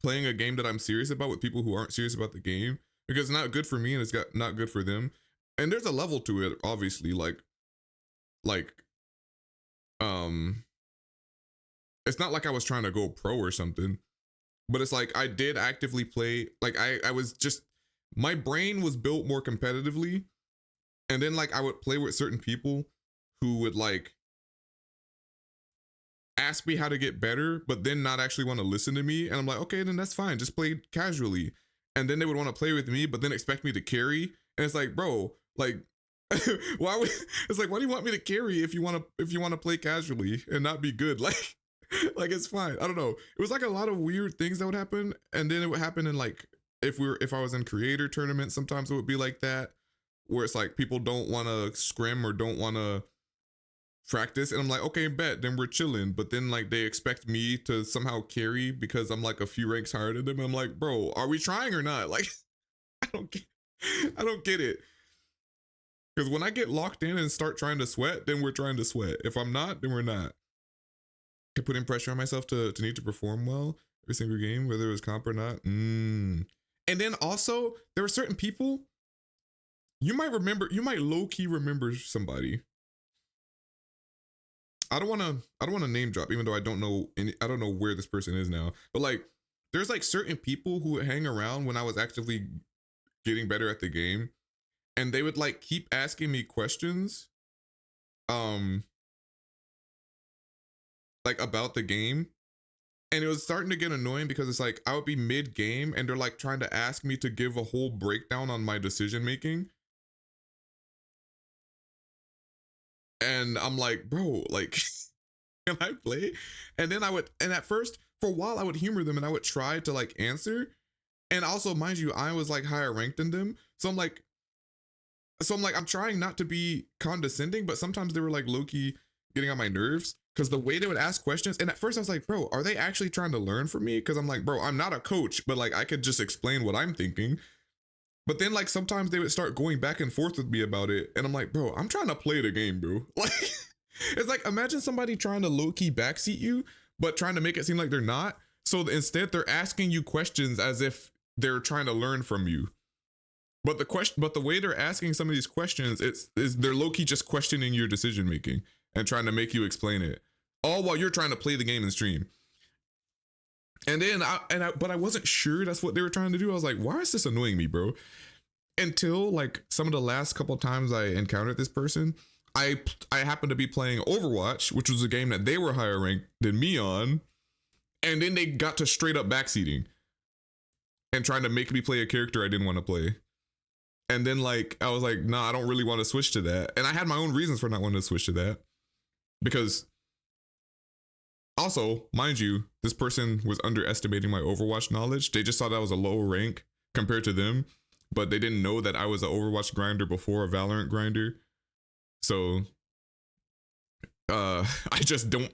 playing a game that I'm serious about with people who aren't serious about the game, because it's not good for me and it's not good for them. And there's a level to it, obviously, like it's not like I was trying to go pro or something, but it's like I did actively play, like I was just, my brain was built more competitively. And then like I would play with certain people who would like ask me how to get better, but then not actually want to listen to me. And I'm like, okay, then that's fine, just play casually. And then they would want to play with me, but then expect me to carry. And it's like, bro, like why would, it's like, why do you want me to carry if you want to play casually and not be good? Like it's fine. I don't know. It was like a lot of weird things that would happen. And then it would happen in like, if I was in creator tournaments, sometimes it would be like that, where it's like people don't want to scrim or don't want to practice, and I'm like, okay, bet, then we're chilling. But then like they expect me to somehow carry because I'm like a few ranks higher than them. I'm like, bro, are we trying or not? Like I don't get it. Because when I get locked in and start trying to sweat, then we're trying to sweat. If I'm not, then we're not. I putting pressure on myself to need to perform well every single game, whether it was comp or not. And then also there were certain people you might low-key remember somebody. I don't want to name drop, even though I don't know where this person is now. But like, there's like certain people who would hang around when I was actively getting better at the game, and they would like keep asking me questions, like about the game. And it was starting to get annoying because it's like I would be mid game and they're like trying to ask me to give a whole breakdown on my decision making. And I'm like, bro, like, can I play? And then at first, for a while, I would humor them and I would try to like answer. And also, mind you, I was like higher ranked than them. So I'm like, I'm trying not to be condescending, but sometimes they were like low-key getting on my nerves because the way they would ask questions. And at first I was like, bro, are they actually trying to learn from me? Because I'm like, bro, I'm not a coach, but like I could just explain what I'm thinking. But then like sometimes they would start going back and forth with me about it. And I'm like, bro, I'm trying to play the game, bro. Like, it's like, imagine somebody trying to low-key backseat you, but trying to make it seem like they're not. So instead they're asking you questions as if they're trying to learn from you. But the way they're asking some of these questions, is they're low-key just questioning your decision making and trying to make you explain it, all while you're trying to play the game and stream. And then but I wasn't sure that's what they were trying to do. I was like, why is this annoying me, bro? Until like some of the last couple of times I encountered this person, I happened to be playing Overwatch, which was a game that they were higher ranked than me on, and then they got to straight up backseating and trying to make me play a character I didn't want to play. And then like I was like, nah, I don't really want to switch to that. And I had my own reasons for not wanting to switch to that, because also, mind you, this person was underestimating my Overwatch knowledge. They just thought I was a low rank compared to them, but they didn't know that I was an Overwatch grinder before a Valorant grinder. So I just didn't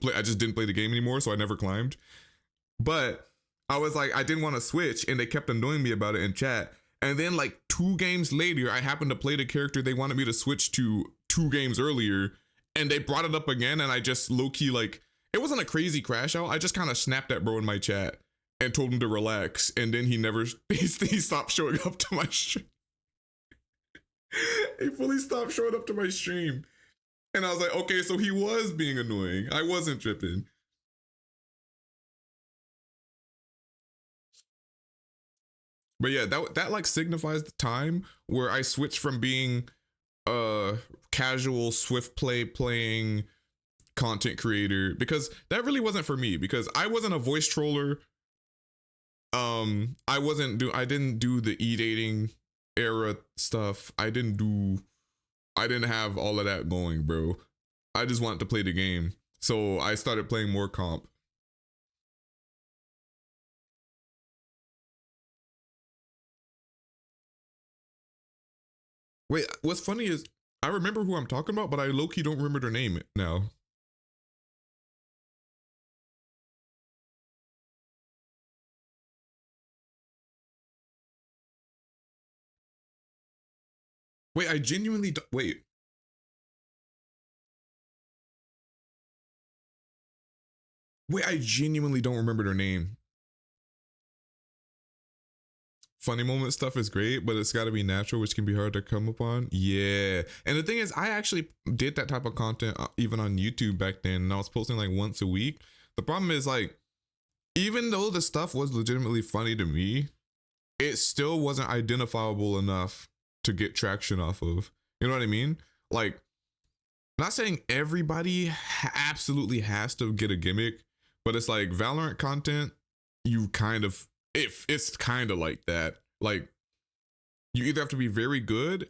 play the game anymore, so I never climbed. But I was like, I didn't want to switch, and they kept annoying me about it in chat. And then like 2 games later, I happened to play the character they wanted me to switch to 2 games earlier, and they brought it up again, and I just low-key, like, it wasn't a crazy crash out. I just kind of snapped at bro in my chat and told him to relax, and then he stopped showing up to my stream. He fully stopped showing up to my stream. And I was like, okay, so he was being annoying. I wasn't tripping. But yeah, that like signifies the time where I switched from being a casual Swift play playing content creator, because that really wasn't for me, because I wasn't a voice troller. I didn't do the e-dating era stuff. I didn't have all of that going, bro. I just wanted to play the game. So I started playing more comp. Wait, what's funny is I remember who I'm talking about, but I low-key don't remember their name now. Wait, I genuinely wait. Wait, I genuinely don't remember their name. Funny moment stuff is great, but it's got to be natural, which can be hard to come upon. Yeah. And the thing is, I actually did that type of content even on YouTube back then, and I was posting like once a week. The problem is, like, even though the stuff was legitimately funny to me, it still wasn't identifiable enough to get traction off of. You know what I mean? Like, I'm not saying everybody absolutely has to get a gimmick, but it's like Valorant content, you kind of, it's kind of like that. Like, you either have to be very good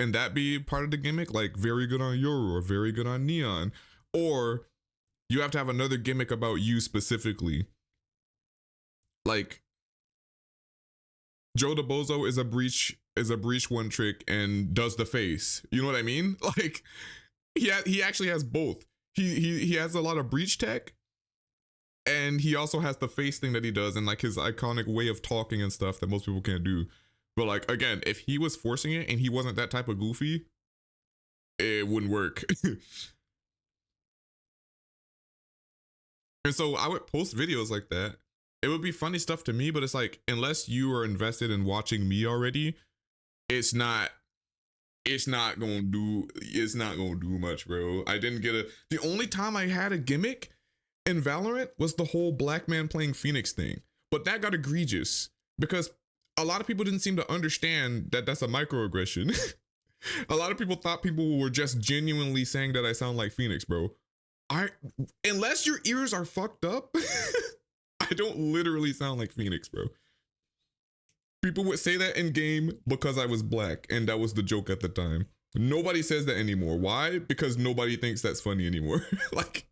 and that be part of the gimmick, like very good on Yoru or very good on Neon, or you have to have another gimmick about you specifically. Like, Joe the Bozo is a breach one trick and does the face. You know what I mean? Like, he actually has both. He has a lot of breach tech, and he also has the face thing that he does, and like his iconic way of talking and stuff that most people can't do. But like, again, if he was forcing it and he wasn't that type of goofy, it wouldn't work. And so I would post videos like that. It would be funny stuff to me, but it's like, unless you are invested in watching me already, it's not gonna do much, bro. I didn't get the only time I had a gimmick in Valorant was the whole black man playing Phoenix thing. But that got egregious because a lot of people didn't seem to understand that that's a microaggression. A lot of people thought people were just genuinely saying that I sound like Phoenix, bro. Unless your ears are fucked up, I don't literally sound like Phoenix, bro. People would say that in game because I was black, and that was the joke at the time. Nobody says that anymore. Why? Because nobody thinks that's funny anymore. Like,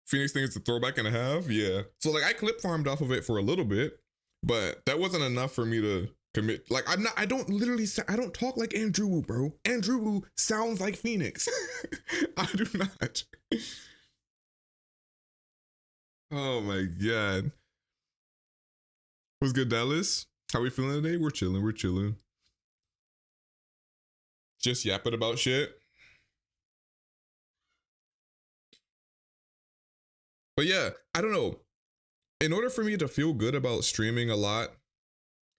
Phoenix thing is a throwback and a half. Yeah. So like, I clip farmed off of it for a little bit, but that wasn't enough for me to commit. Like, I don't talk like Andrew, bro. Andrew sounds like Phoenix. I do not. Oh my God. What's good, Dallas? How we feeling today? We're chilling. Just yapping about shit. But yeah, I don't know. In order for me to feel good about streaming a lot,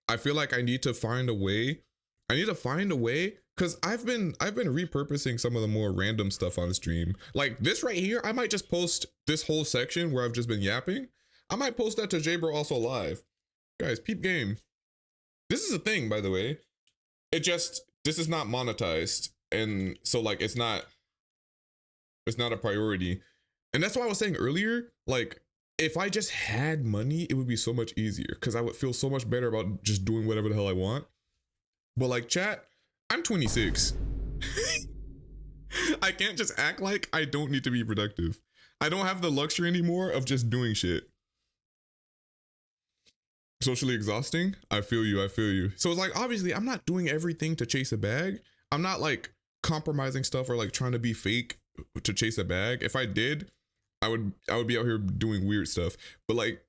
I feel like I need to find a way. Because I've been repurposing some of the more random stuff on stream. Like this right here, I might just post this whole section where I've just been yapping. I might post that to JBroAlso live. Guys, peep game. This is a thing, by the way. This is not monetized. And so like, it's not a priority. And that's why I was saying earlier, like, if I just had money, it would be so much easier because I would feel so much better about just doing whatever the hell I want. But like, chat, I'm 26. I can't just act like I don't need to be productive. I don't have the luxury anymore of just doing shit. Socially exhausting? I feel you. So it's like, obviously, I'm not doing everything to chase a bag. I'm not like compromising stuff or like trying to be fake to chase a bag. If I did, I would be out here doing weird stuff. But like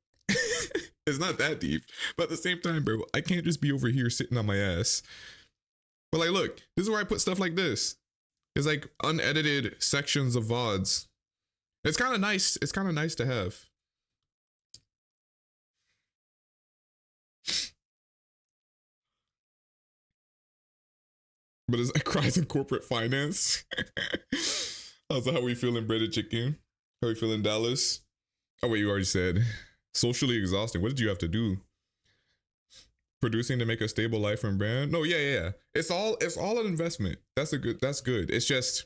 it's not that deep. But at the same time, bro, I can't just be over here sitting on my ass. But like, look, this is where I put stuff like this. It's like unedited sections of VODs. It's kind of nice. It's kind of nice to have. But it's like cries in corporate finance. How's how we feeling, breaded chicken? How we feeling, Dallas? Oh wait, you already said. Socially exhausting. What did you have to do? Producing to make a stable life and brand? No, yeah. It's all an investment. That's good. It's just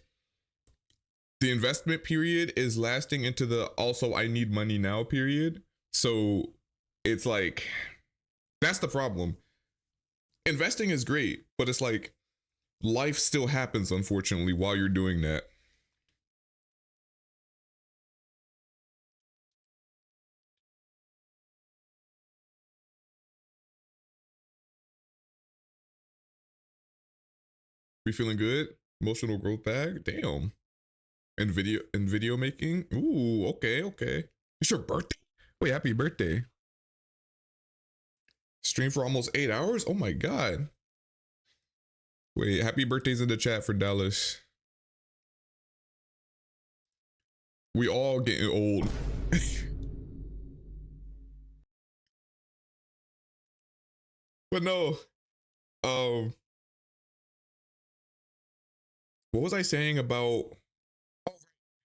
the investment period is lasting into the also I need money now period. So it's like that's the problem. Investing is great, but it's like life still happens, unfortunately, while you're doing that. We feeling good? Emotional growth bag? Damn. And video making? Ooh, okay. It's your birthday? Wait, happy birthday. Stream for almost 8 hours? Oh my god. Wait, happy birthdays in the chat for Dallas. We all getting old. But no. What was I saying about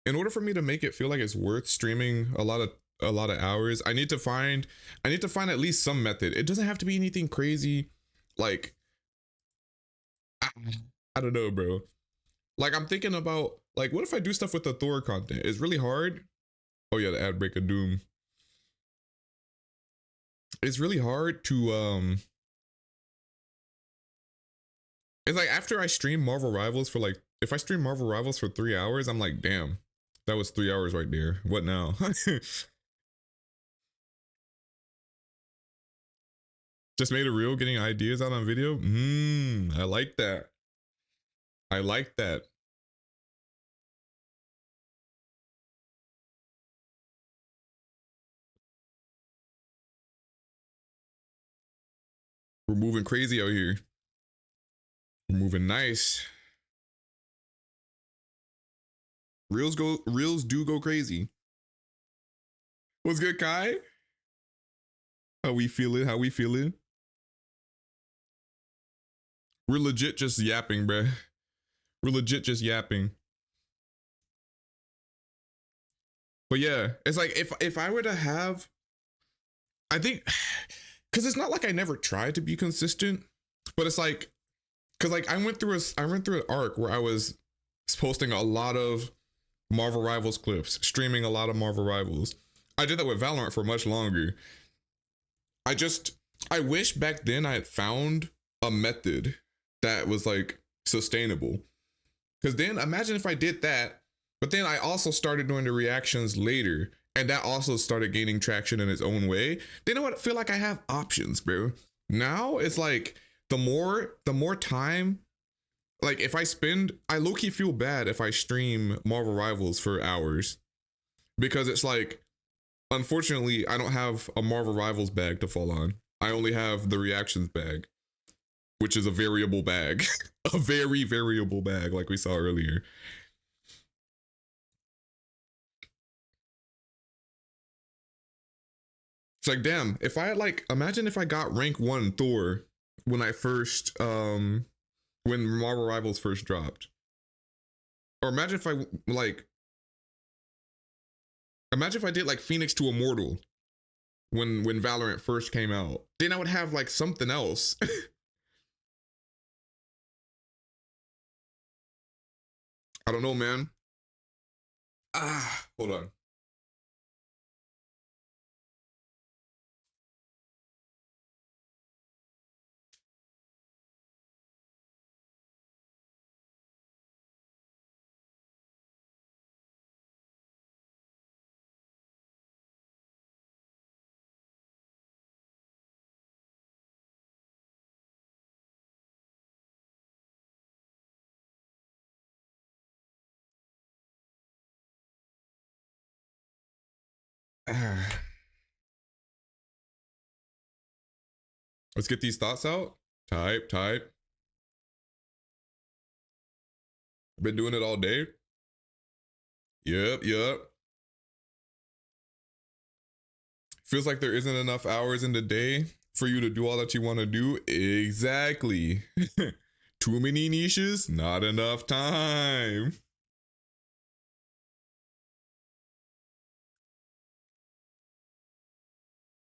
in order for me to make it feel like it's worth streaming a lot of hours, I need to find at least some method. It doesn't have to be anything crazy. Like I don't know, bro. Like I'm thinking about like what if I do stuff with the Thor content? It's really hard. Oh yeah, the ad break of doom. It's really hard to it's like after I stream Marvel Rivals for like if I stream Marvel Rivals for 3 hours, I'm like, damn, that was 3 hours right there. What now? Just made a reel getting ideas out on video. I like that. I like that. We're moving crazy out here. We're moving nice. Reels do go crazy. What's good, Kai? How we feeling? We're legit just yapping, bruh. We're legit just yapping. But yeah, it's like if I were to have, I think, because it's not like I never tried to be consistent, but it's like, because like I went through an arc where I was posting a lot of Marvel Rivals clips, streaming a lot of Marvel Rivals. I did that with Valorant for much longer. I wish back then I had found a method that was like sustainable. Because then imagine if I did that, but then I also started doing the reactions later, and that also started gaining traction in its own way. Then I would feel like I have options, bro. Now it's like the more time, like if I low-key feel bad if I stream Marvel Rivals for hours. Because it's like, unfortunately, I don't have a Marvel Rivals bag to fall on. I only have the reactions bag, which is a variable bag. A very variable bag, like we saw earlier. It's like, damn, if I had like, imagine if I got rank 1 Thor when I first, when Marvel Rivals first dropped. Or imagine if imagine if I did like Phoenix to Immortal when Valorant first came out. Then I would have like something else. I don't know, man. Hold on. Let's get these thoughts out. Type. Been doing it all day. Yep. Feels like there isn't enough hours in the day for you to do all that you want to do. Exactly. Too many niches, not enough time.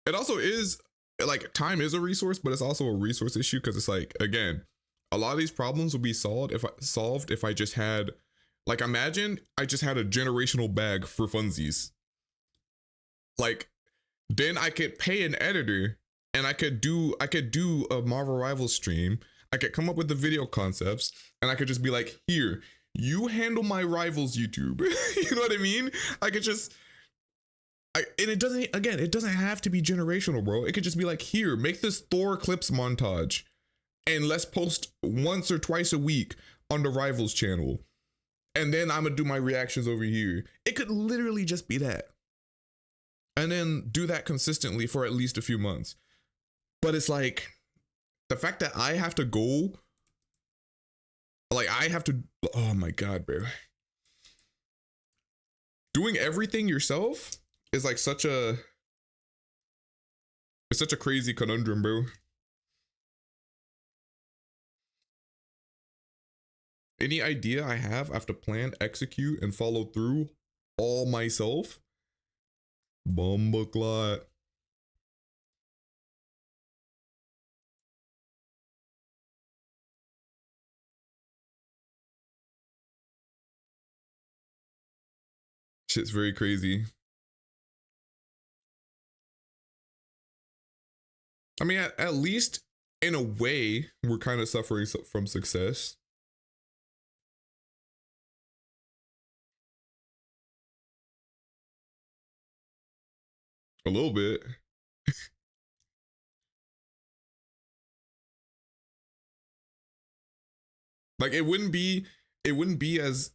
It also is like time is a resource, but it's also a resource issue because it's like, again, a lot of these problems will be solved if I just had, like, imagine I just had a generational bag for funsies. Like, then I could pay an editor and I could do a Marvel Rivals stream. I could come up with the video concepts and I could just be like, here, you handle my Rivals YouTube. You know what I mean? I could just, and it doesn't have to be generational, bro. It could just be like, here, make this Thor clips montage and let's post once or twice a week on the Rivals channel. And then I'm gonna do my reactions over here. It could literally just be that. And then do that consistently for at least a few months. But it's like, the fact that I have to go, like oh my God, bro. Doing everything yourself is like it's such a crazy conundrum, bro. Any idea I have to plan, execute, and follow through all myself? Bumbleclot. Shit's very crazy. I mean, at least in a way, we're kind of suffering from success. A little bit. Like it wouldn't be as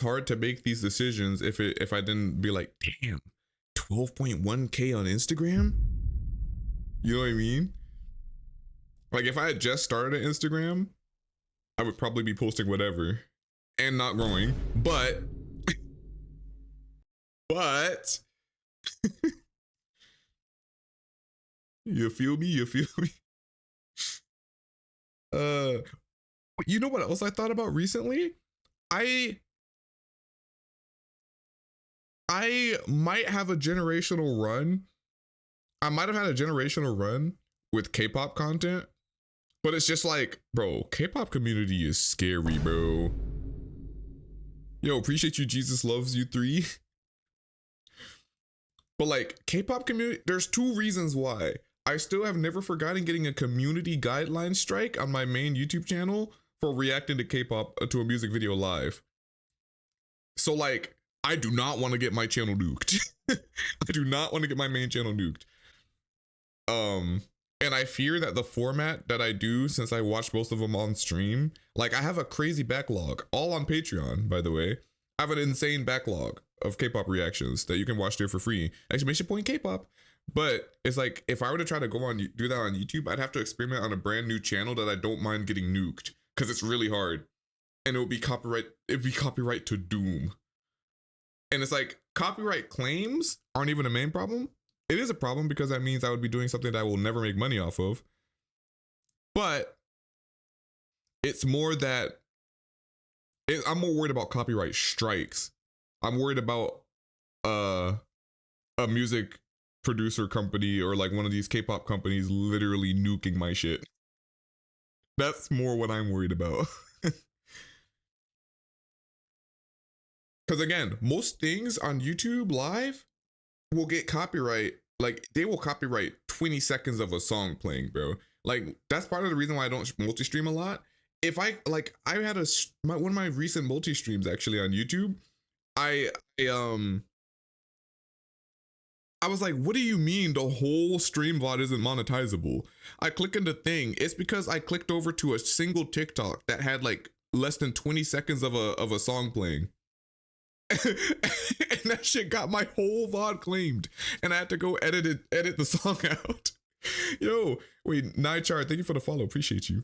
hard to make these decisions if I didn't be like, damn, 12.1K on Instagram? You know what I mean? Like if I had just started an Instagram, I would probably be posting whatever and not growing, but you feel me? You know what else I thought about recently? I might have a generational run. I might have had a generational run with K-pop content, but it's just like, bro, K-pop community is scary, bro. Yo, appreciate you, Jesus loves you 3. But like K-pop community, there's 2 reasons why. I still have never forgotten getting a community guideline strike on my main YouTube channel for reacting to K-pop to a music video live. So like, I do not want to get my channel nuked. I do not want to get my main channel nuked. And I fear that the format that I do, since I watch most of them on stream, like I have a crazy backlog, all on Patreon, by the way. I have an insane backlog of K-pop reactions that you can watch there for free. Exclamation point K-pop. But it's like, if I were to try to do that on YouTube, I'd have to experiment on a brand new channel that I don't mind getting nuked, because it's really hard. And it'd be copyright to doom. And it's like, copyright claims aren't even a main problem. It is a problem because that means I would be doing something that I will never make money off of. But it's more that I'm more worried about copyright strikes. I'm worried about a music producer company or like one of these K-pop companies literally nuking my shit. That's more what I'm worried about. Because again, most things on YouTube live will get copyright. Like they will copyright 20 seconds of a song playing, bro. Like that's part of the reason why I don't multi-stream a lot. If I had one of my recent multi-streams actually on YouTube, I was like, what do you mean the whole stream VOD isn't monetizable? I click into thing. It's because I clicked over to a single TikTok that had like less than 20 seconds of a song playing. And that shit got my whole VOD claimed, and I had to go edit the song out. Yo, wait, Nightchart, thank you for the follow, appreciate you.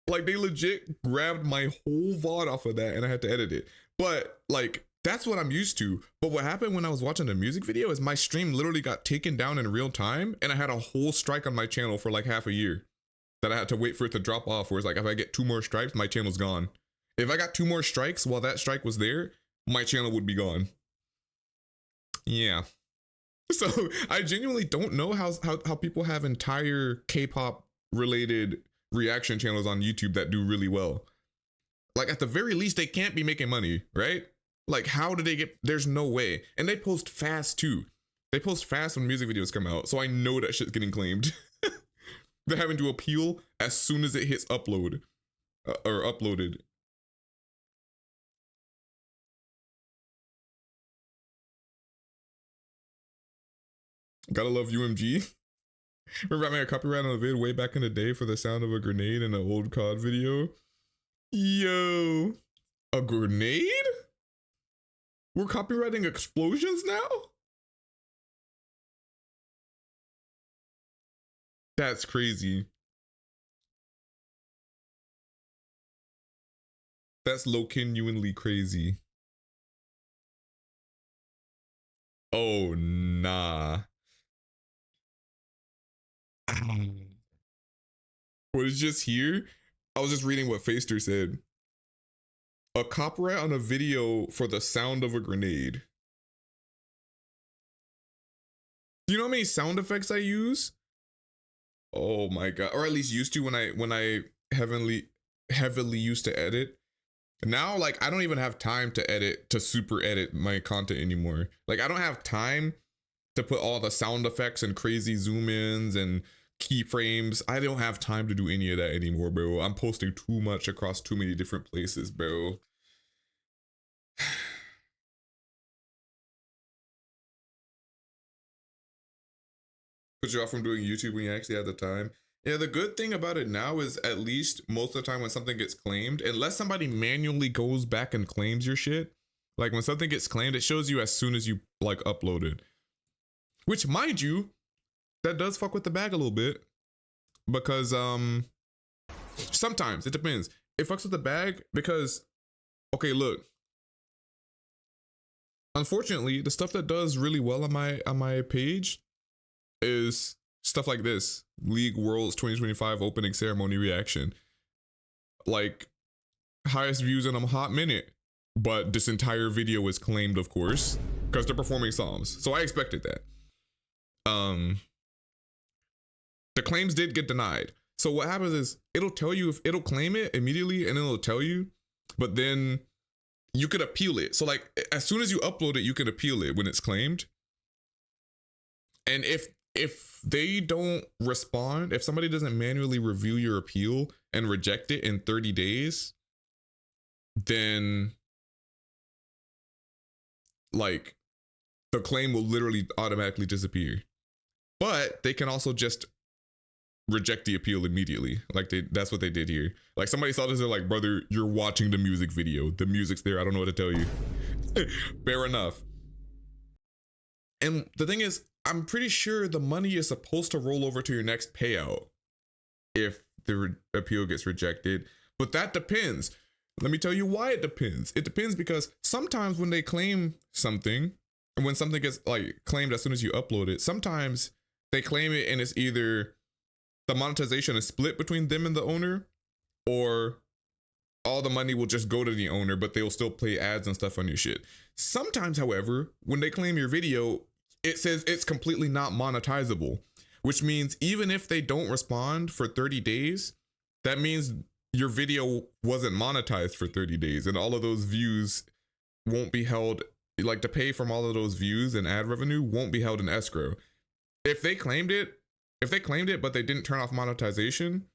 Like, they legit grabbed my whole VOD off of that, and I had to edit it. But like, that's what I'm used to. But what happened when I was watching the music video is my stream literally got taken down in real time, and I had a whole strike on my channel for like half a year that I had to wait for it to drop off. Where it's like, if I get 2 more strikes, my channel's gone. If I got 2 more strikes while that strike was there, my channel would be gone. Yeah. So I genuinely don't know how people have entire K-pop related reaction channels on YouTube that do really well. Like, at the very least, they can't be making money, right? Like, how do they get, there's no way. And they post fast too. They post fast when music videos come out. So I know that shit's getting claimed. They're having to appeal as soon as it hits upload or uploaded. Gotta love UMG. Remember I made a copyright on a vid way back in the day for the sound of a grenade in an old COD video? Yo, a grenade? We're copywriting explosions now? That's crazy. That's low-genuinely crazy. Oh, nah. What is just here? I was just reading what Faster said. A copyright on a video for the sound of a grenade. Do you know how many sound effects I use? Oh my god. Or at least used to when I heavily used to edit. Now, like, I don't even have time to super edit my content anymore. Like, I don't have time to put all the sound effects and crazy zoom ins and keyframes. I don't have time to do any of that anymore, bro. I'm posting too much across too many different places, bro. Put you off from doing YouTube when you actually have the time. Yeah, the good thing about it now is at least most of the time when something gets claimed, unless somebody manually goes back and claims your shit, like when something gets claimed, it shows you as soon as you like upload it. Which, mind you, that does fuck with the bag a little bit, because sometimes it depends. It fucks with the bag because, okay, look. Unfortunately, the stuff that does really well on my page is stuff like this: League Worlds 2025 opening ceremony reaction. Like, highest views in a hot minute, but this entire video is claimed, of course, because they're performing songs. So I expected that. The claims did get denied. So what happens is it'll tell you, if it'll claim it immediately, and then it'll tell you, but then you could appeal it. So like, as soon as you upload it, you can appeal it when it's claimed. And if they don't respond, if somebody doesn't manually review your appeal and reject it in 30 days, then like the claim will literally automatically disappear. But they can also just reject the appeal immediately. Like that's what they did here. Like, somebody saw this, they're like, brother, you're watching the music video. The music's there. I don't know what to tell you. Fair enough. And the thing is, I'm pretty sure the money is supposed to roll over to your next payout if the appeal gets rejected. But that depends. Let me tell you why it depends. It depends because sometimes when they claim something, and when something gets like claimed as soon as you upload it, sometimes they claim it and it's either the monetization is split between them and the owner, or all the money will just go to the owner, but they'll still play ads and stuff on your shit. Sometimes, however, when they claim your video, it says it's completely not monetizable, which means even if they don't respond for 30 days, that means your video wasn't monetized for 30 days and all of those views won't be held, like the pay from all of those views and ad revenue won't be held in escrow. If they claimed it, but they didn't turn off monetization,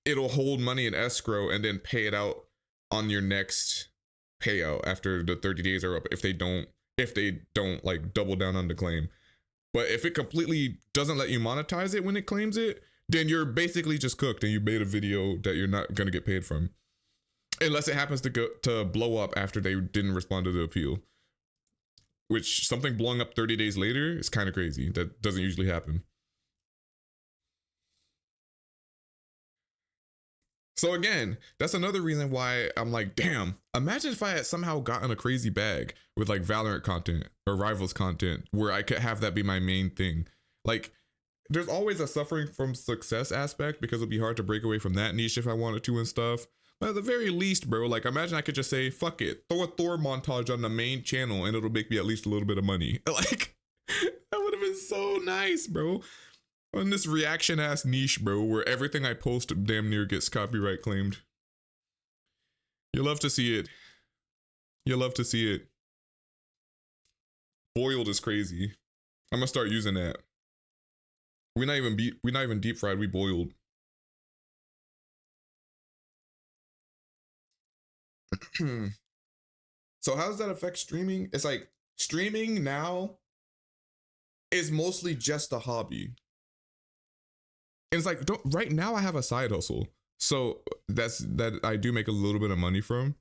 it'll hold money in escrow and then pay it out on your next payout after the 30 days are up, if they don't like double down on the claim. But if it completely doesn't let you monetize it when it claims it, then you're basically just cooked and you made a video that you're not gonna get paid from. Unless it happens to blow up after they didn't respond to the appeal. Which, something blowing up 30 days later is kind of crazy. That doesn't usually happen. So again, that's another reason why I'm like, damn, imagine if I had somehow gotten a crazy bag with like Valorant content or Rivals content where I could have that be my main thing. Like, there's always a suffering from success aspect because it'd be hard to break away from that niche if I wanted to and stuff. But at the very least, bro, like imagine I could just say, fuck it, throw a Thor montage on the main channel and it'll make me at least a little bit of money. Like, that would have been so nice, bro. On this reaction ass niche, bro, where everything I post damn near gets copyright claimed. You love to see it. You love to see it. Boiled is crazy. I'm gonna start using that. We're not even deep fried, we boiled. So how does that affect streaming? It's like streaming now is mostly just a hobby. And it's like, right now I have a side hustle. So that I do make a little bit of money from.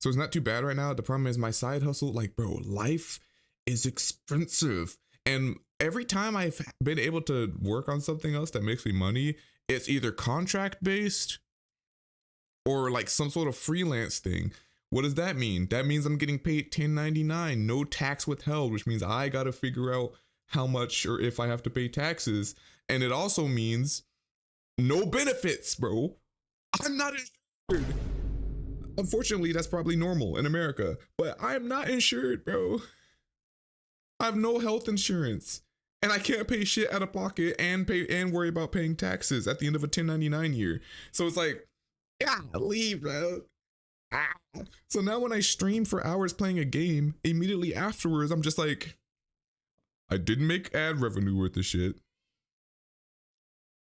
So it's not too bad right now. The problem is my side hustle, like, bro, life is expensive. And every time I've been able to work on something else that makes me money, it's either contract based or like some sort of freelance thing. What does that mean? That means I'm getting paid $10.99, no tax withheld, which means I got to figure out how much or if I have to pay taxes. And it also means no benefits, bro. I'm not insured. Unfortunately, that's probably normal in America, but I'm not insured, bro. I have no health insurance and I can't pay shit out of pocket and worry about paying taxes at the end of a 1099 year. So it's like, yeah, leave, bro. So now when I stream for hours playing a game, immediately afterwards, I'm just like, I didn't make ad revenue worth of shit.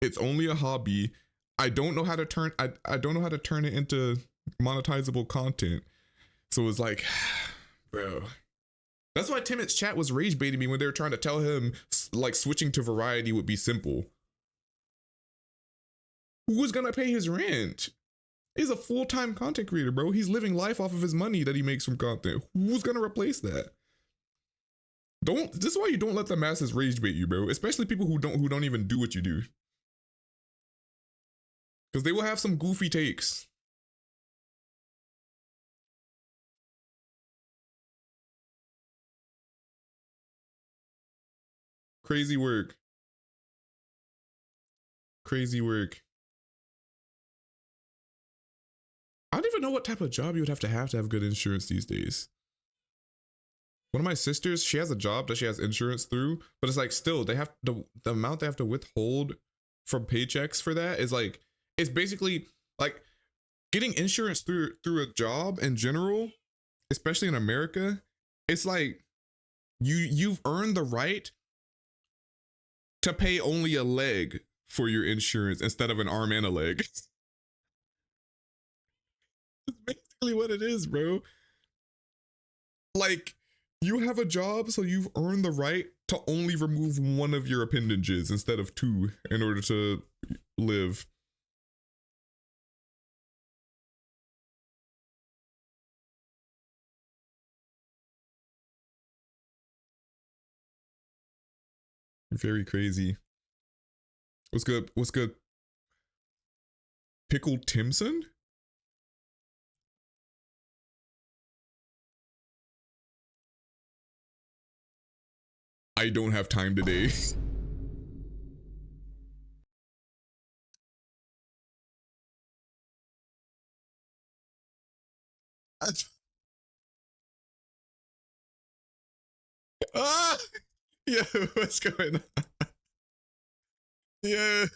It's only a hobby. I don't know how to turn it into monetizable content. So it's like, bro. That's why Timot's chat was rage baiting me when they were trying to tell him like switching to variety would be simple. Who's gonna pay his rent? He's a full-time content creator, bro. He's living life off of his money that he makes from content. Who's gonna replace that? This is why you don't let the masses rage bait you, bro. Especially people who don't even do what you do. Because they will have some goofy takes. Crazy work. Crazy work. I don't even know what type of job you would have to have good insurance these days. One of my sisters, she has a job that she has insurance through, but it's like still they have the amount they have to withhold from paychecks for that is like, it's basically like getting insurance through a job in general, especially in America. It's like you've earned the right to pay only a leg for your insurance instead of an arm and a leg. That's basically what it is, bro. Like, you have a job, so you've earned the right to only remove one of your appendages instead of two in order to live. Very crazy. What's good? What's good? Pickle Timson? I don't have time today. Ah! Yeah, what's going on? Yeah.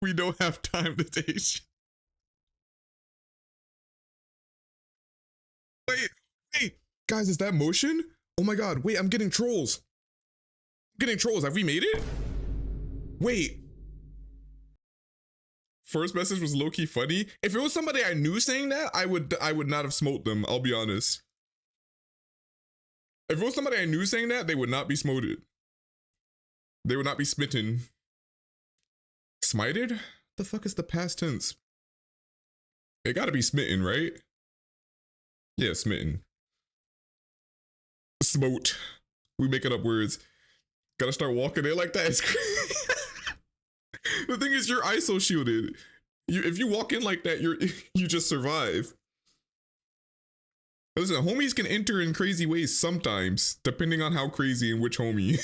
We don't have time today. Wait. Guys, is that motion? Oh my god, wait, I'm getting trolls. Have we made it? Wait. First message was low-key funny. If it was somebody I knew saying that, I would not have smoked them, I'll be honest. If it was somebody I knew saying that, they would not be smoted. They would not be smitten. Smited? The fuck is the past tense? It gotta be smitten, right? Yeah, smitten. Smote. We making up words. Gotta start walking it like that. It's crazy. The thing is, you're ISO shielded. If you walk in like that, you just survive. Listen, homies can enter in crazy ways sometimes, depending on how crazy and which homie.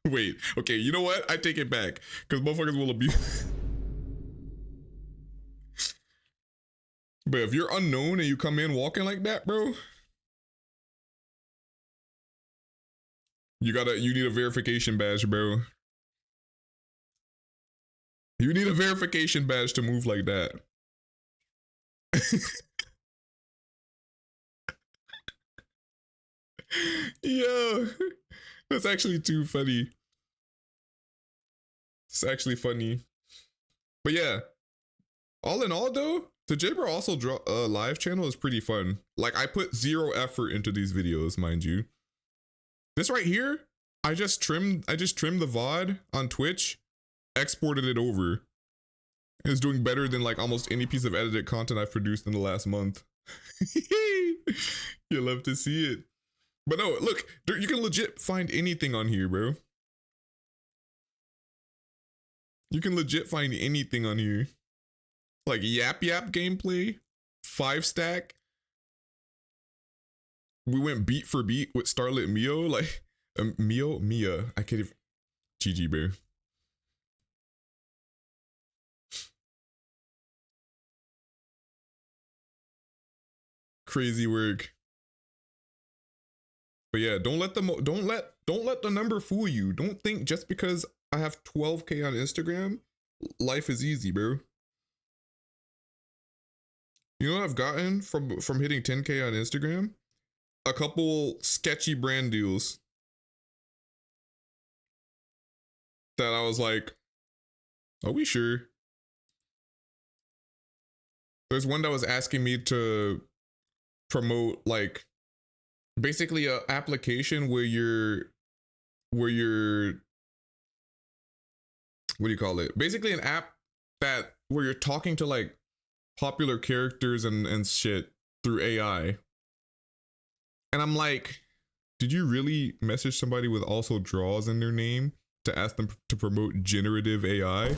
Wait, okay, you know what? I take it back, because motherfuckers will abuse. But if you're unknown and you come in walking like that, bro, you need a verification badge, bro. You need a verification badge to move like that. Yo, that's actually too funny. It's actually funny. But yeah, all in all though, the JbroAlsoDraws live channel is pretty fun. Like, I put zero effort into these videos, mind you. This right here, I just trimmed the VOD on Twitch, exported it over. It's doing better than like almost any piece of edited content I've produced in the last month. You'll love to see it. But no, look, you can legit find anything on here, bro. You can legit find anything on here. Like Yap gameplay, 5-stack. We went beat for beat with Starlit Mio, like Mia. I can't even. GG, bro. Crazy work. But yeah, don't let the number fool you. Don't think just because I have 12K on Instagram, life is easy, bro. You know what I've gotten from hitting 10K on Instagram? A couple sketchy brand deals that I was like, are we sure? There's one that was asking me to promote like basically a application where you're what do you call it? Basically an app where you're talking to like popular characters and shit through AI. And I'm like, did you really message somebody with also draws in their name to ask them to promote generative AI?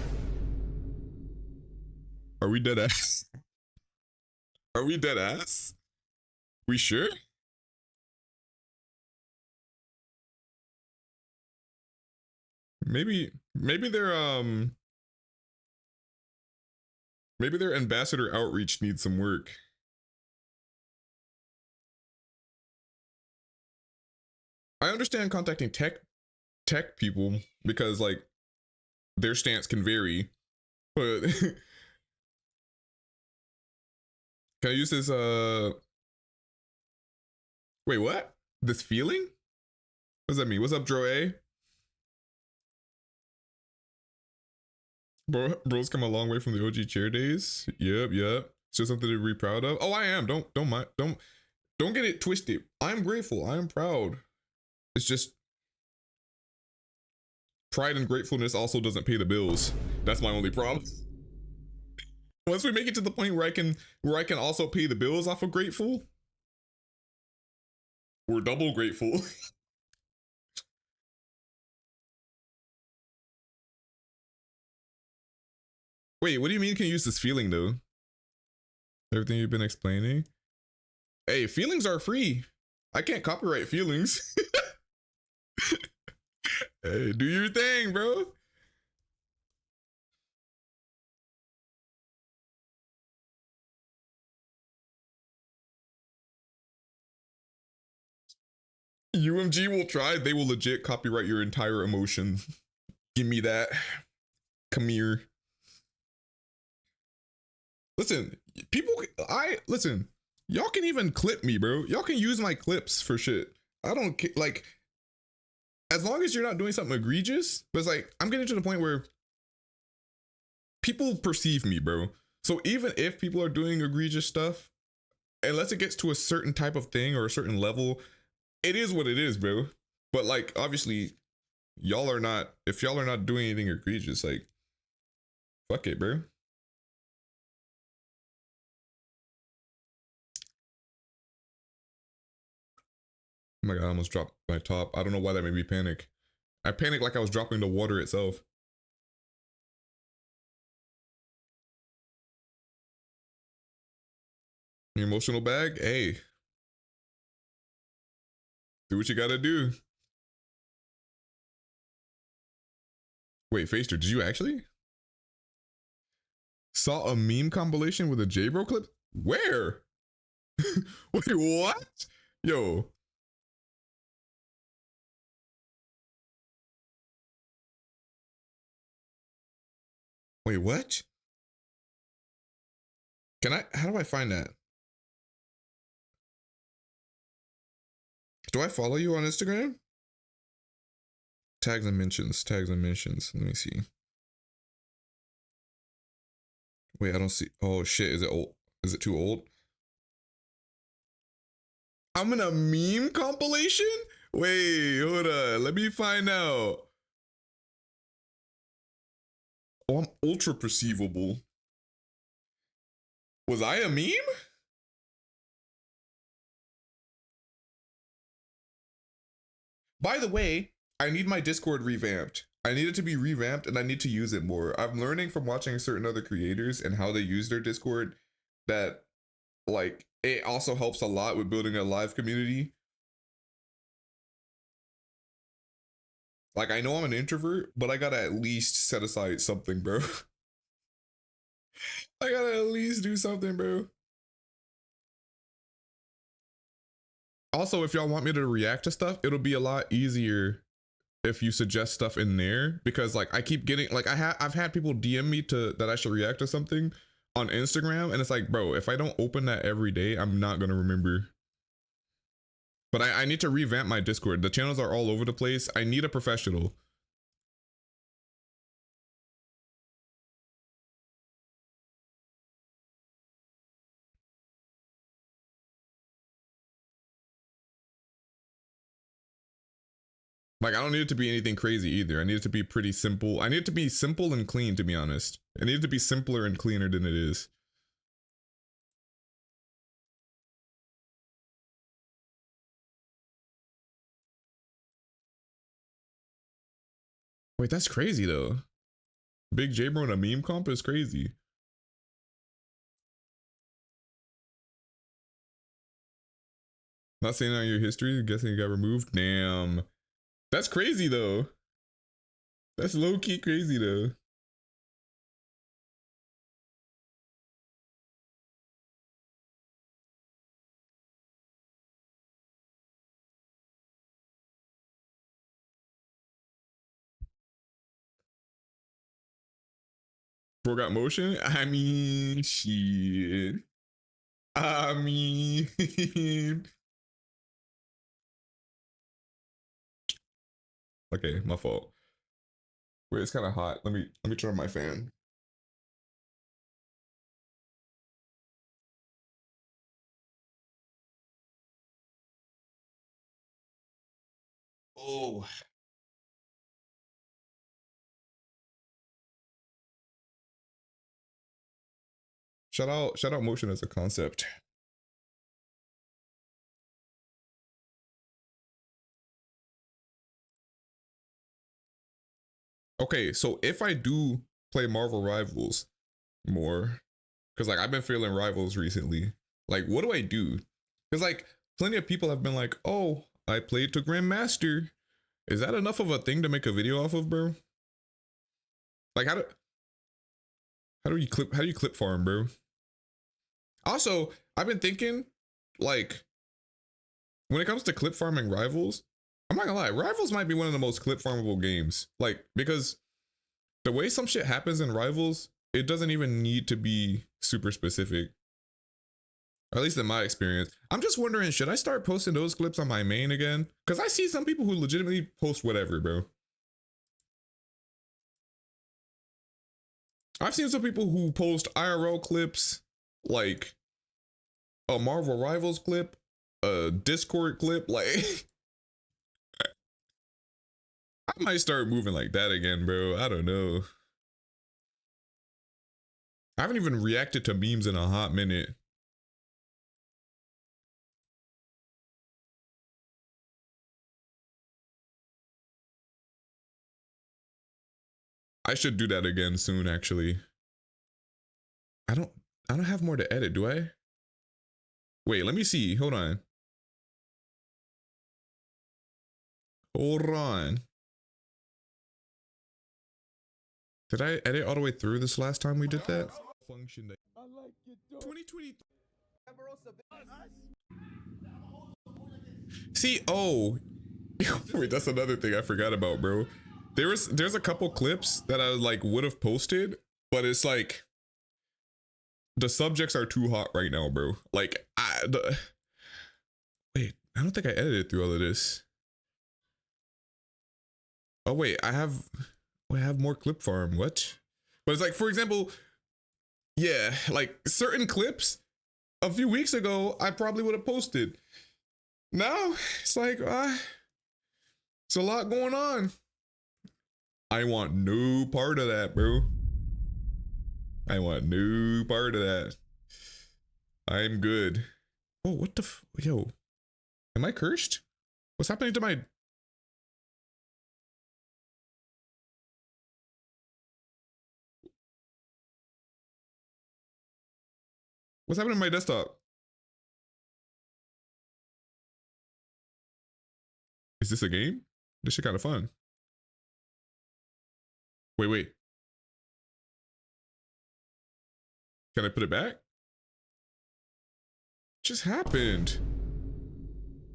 Are we dead ass? Are we dead ass? We sure? Maybe their ambassador outreach needs some work. I understand contacting tech people because like their stance can vary, but can I use this wait, what? This feeling? What does that mean? What's up, Dro A? Bro's come a long way from the OG chair days. Yep. Still something to be proud of. Oh, I am. Don't mind. Don't get it twisted. I'm grateful. I am proud. It's just pride and gratefulness also doesn't pay the bills. That's my only problem. Once we make it to the point where I can also pay the bills off of grateful, we're double grateful. Wait, what do you mean can you use this feeling though? Everything you've been explaining? Hey, feelings are free. I can't copyright feelings. Hey, do your thing, bro. UMG will try. They will legit copyright your entire emotion. Give me that. Come here. Listen, listen. Y'all can even clip me, bro. Y'all can use my clips for shit. I don't care. Like, as long as you're not doing something egregious. But it's like, I'm getting to the point where people perceive me, bro. So even if people are doing egregious stuff, unless it gets to a certain type of thing or a certain level, it is what it is, bro. But like, obviously, if y'all are not doing anything egregious, like, Fuck it, bro. Oh my god, I almost dropped my top. I don't know why that made me panic. I panicked like I was dropping the water itself. Your emotional bag? Hey. Do what you gotta do. Wait, Faster, did you actually? Saw a meme compilation with a JbroClip? Where? Wait, what? Yo. Wait, what? How do I find that? Do I follow you on Instagram? Tags and mentions, tags and mentions. Let me see. Wait, I don't see. Oh shit, is it old? Is it too old? I'm in a meme compilation? Wait, hold on. Let me find out. Oh, I'm ultra perceivable. Was I a meme? By the way, I need my Discord revamped. I need it to be revamped and I need to use it more. I'm learning from watching certain other creators and how they use their Discord that like it also helps a lot with building a live community. Like I know I'm an introvert, but I gotta at least set aside something, bro. I gotta at least do something, bro. Also, if y'all want me to react to stuff, it'll be a lot easier if you suggest stuff in there, because like I keep getting like I've had people DM me to that I should react to something on Instagram, and it's like, bro, if I don't open that every day, I'm not gonna remember. But I need to revamp my Discord. The channels are all over the place. I need a professional. Like, I don't need it to be anything crazy either. I need it to be pretty simple. I need it to be simple and clean, to be honest. I need it to be simpler and cleaner than it is. Wait, that's crazy though. Big JBro in a meme comp is crazy. Not saying on your history, guessing you got removed. Damn. That's crazy though. That's low-key crazy though. Bro got motion? I mean, shit. I mean, okay, my fault. Wait, it's kind of hot. Let me turn on my fan. Oh, shout out motion as a concept. Okay, so if I do play Marvel Rivals more, because like I've been feeling Rivals recently, like what do I do? Because like plenty of people have been like, oh, I played to Grandmaster. Is that enough of a thing to make a video off of, bro? Like how do you clip farm, bro? Also, I've been thinking, like, when it comes to clip farming Rivals, I'm not gonna lie, Rivals might be one of the most clip farmable games. Like, because the way some shit happens in Rivals, it doesn't even need to be super specific. Or at least in my experience. I'm just wondering, should I start posting those clips on my main again? Because I see some people who legitimately post whatever, bro. I've seen some people who post IRL clips, like a Marvel Rivals clip, a Discord clip, like I might start moving like that again, bro. I don't know. I haven't even reacted to memes in a hot minute. I should do that again soon, actually. I don't have more to edit, do I? Wait, let me see. Hold on. Hold on. Did I edit all the way through this last time we did that? Function that 2020. See, oh. Wait, that's another thing I forgot about, bro. There's a couple clips that I like would have posted, but it's like the subjects are too hot right now, bro. Like wait, I don't think I edited through all of this. Oh wait, I have more clip farm. What? But it's like, for example, yeah, like certain clips a few weeks ago I probably would have posted. Now it's like it's a lot going on. I want no part of that, bro. I want no part of that. I'm good. Oh, what the yo? Am I cursed? What's happening to my? What's happening to my desktop? Is this a game? This shit kind of fun. Wait. Can I put it back? Just happened.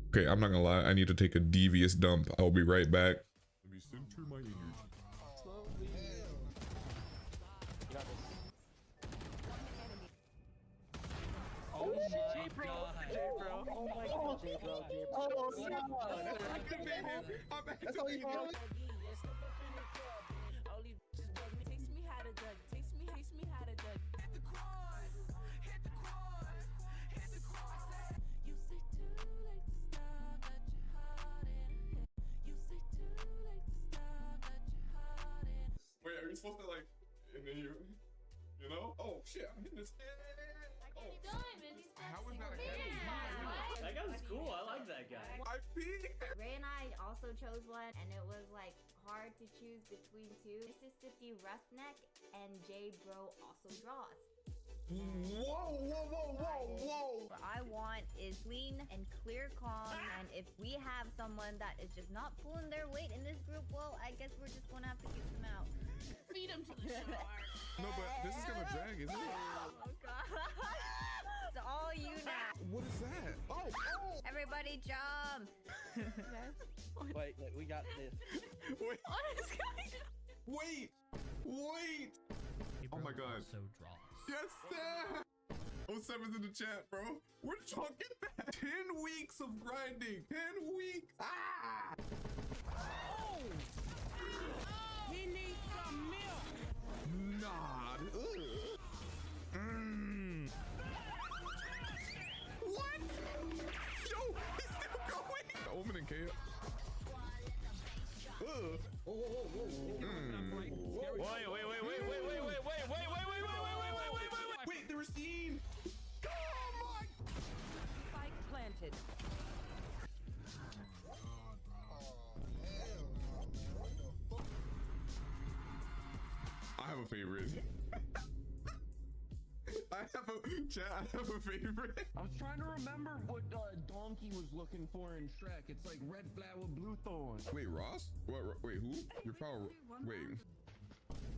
Okay, I'm not gonna lie. I need to take a devious dump. I'll be right back. Let me center my energy. Oh my god. JBro. Oh my god, JBro. Oh no. That's all you want. Wait, are you supposed to like, and then you know? Oh shit, I'm hitting this. Oh, how is that a cannon? That guy's cool. I like that guy. I peeked. Ray and I also chose one, and it was like hard to choose between two: Mississippi Roughneck and JBroAlsoDraws. Whoa. What I want is clean and clear calm, and if we have someone that is just not pulling their weight in this group, well, I guess we're just gonna have to kick them out. Feed him to the shark. No, but this is gonna drag, isn't it? Oh god. It's all you now. What is that? Oh. Everybody jump. Wait, we got this. Wait. What is going on? Wait. Oh my god. JbroAlsoDraws. Yes, sir. 07's in the chat, bro. Where did y'all get that? 10 weeks of grinding. 10 weeks. Ah. Oh. He needs some milk. Nah. What? Yo, he's still going. Omen and Kale. Wait, the Racine. Oh my. Spike planted. I have a favorite. I have a favorite. I was trying to remember what Donkey was looking for in Shrek. It's like red flower, blue thorn. Wait, Ross? What? Wait, who? Your power. Wait.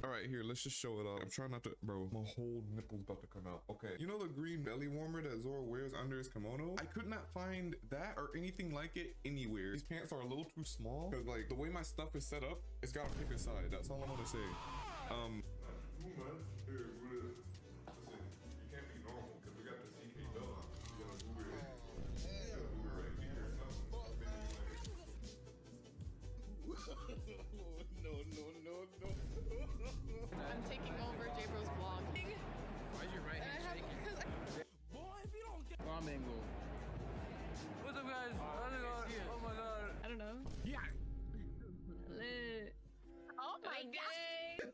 All right, here. Let's just show it off. I'm trying not to, bro. My whole nipple's about to come out. Okay. You know the green belly warmer that Zoro wears under his kimono? I could not find that or anything like it anywhere. These pants are a little too small because, like, the way my stuff is set up, it's got to pick a side. That's all I'm gonna say. I'm taking over JBro's vlog. Why's your right hand shaking? Boy, if you don't get Flamingo. What's up, guys? How's it going? Oh my god. I don't know. Yeah. Lit. Oh my god.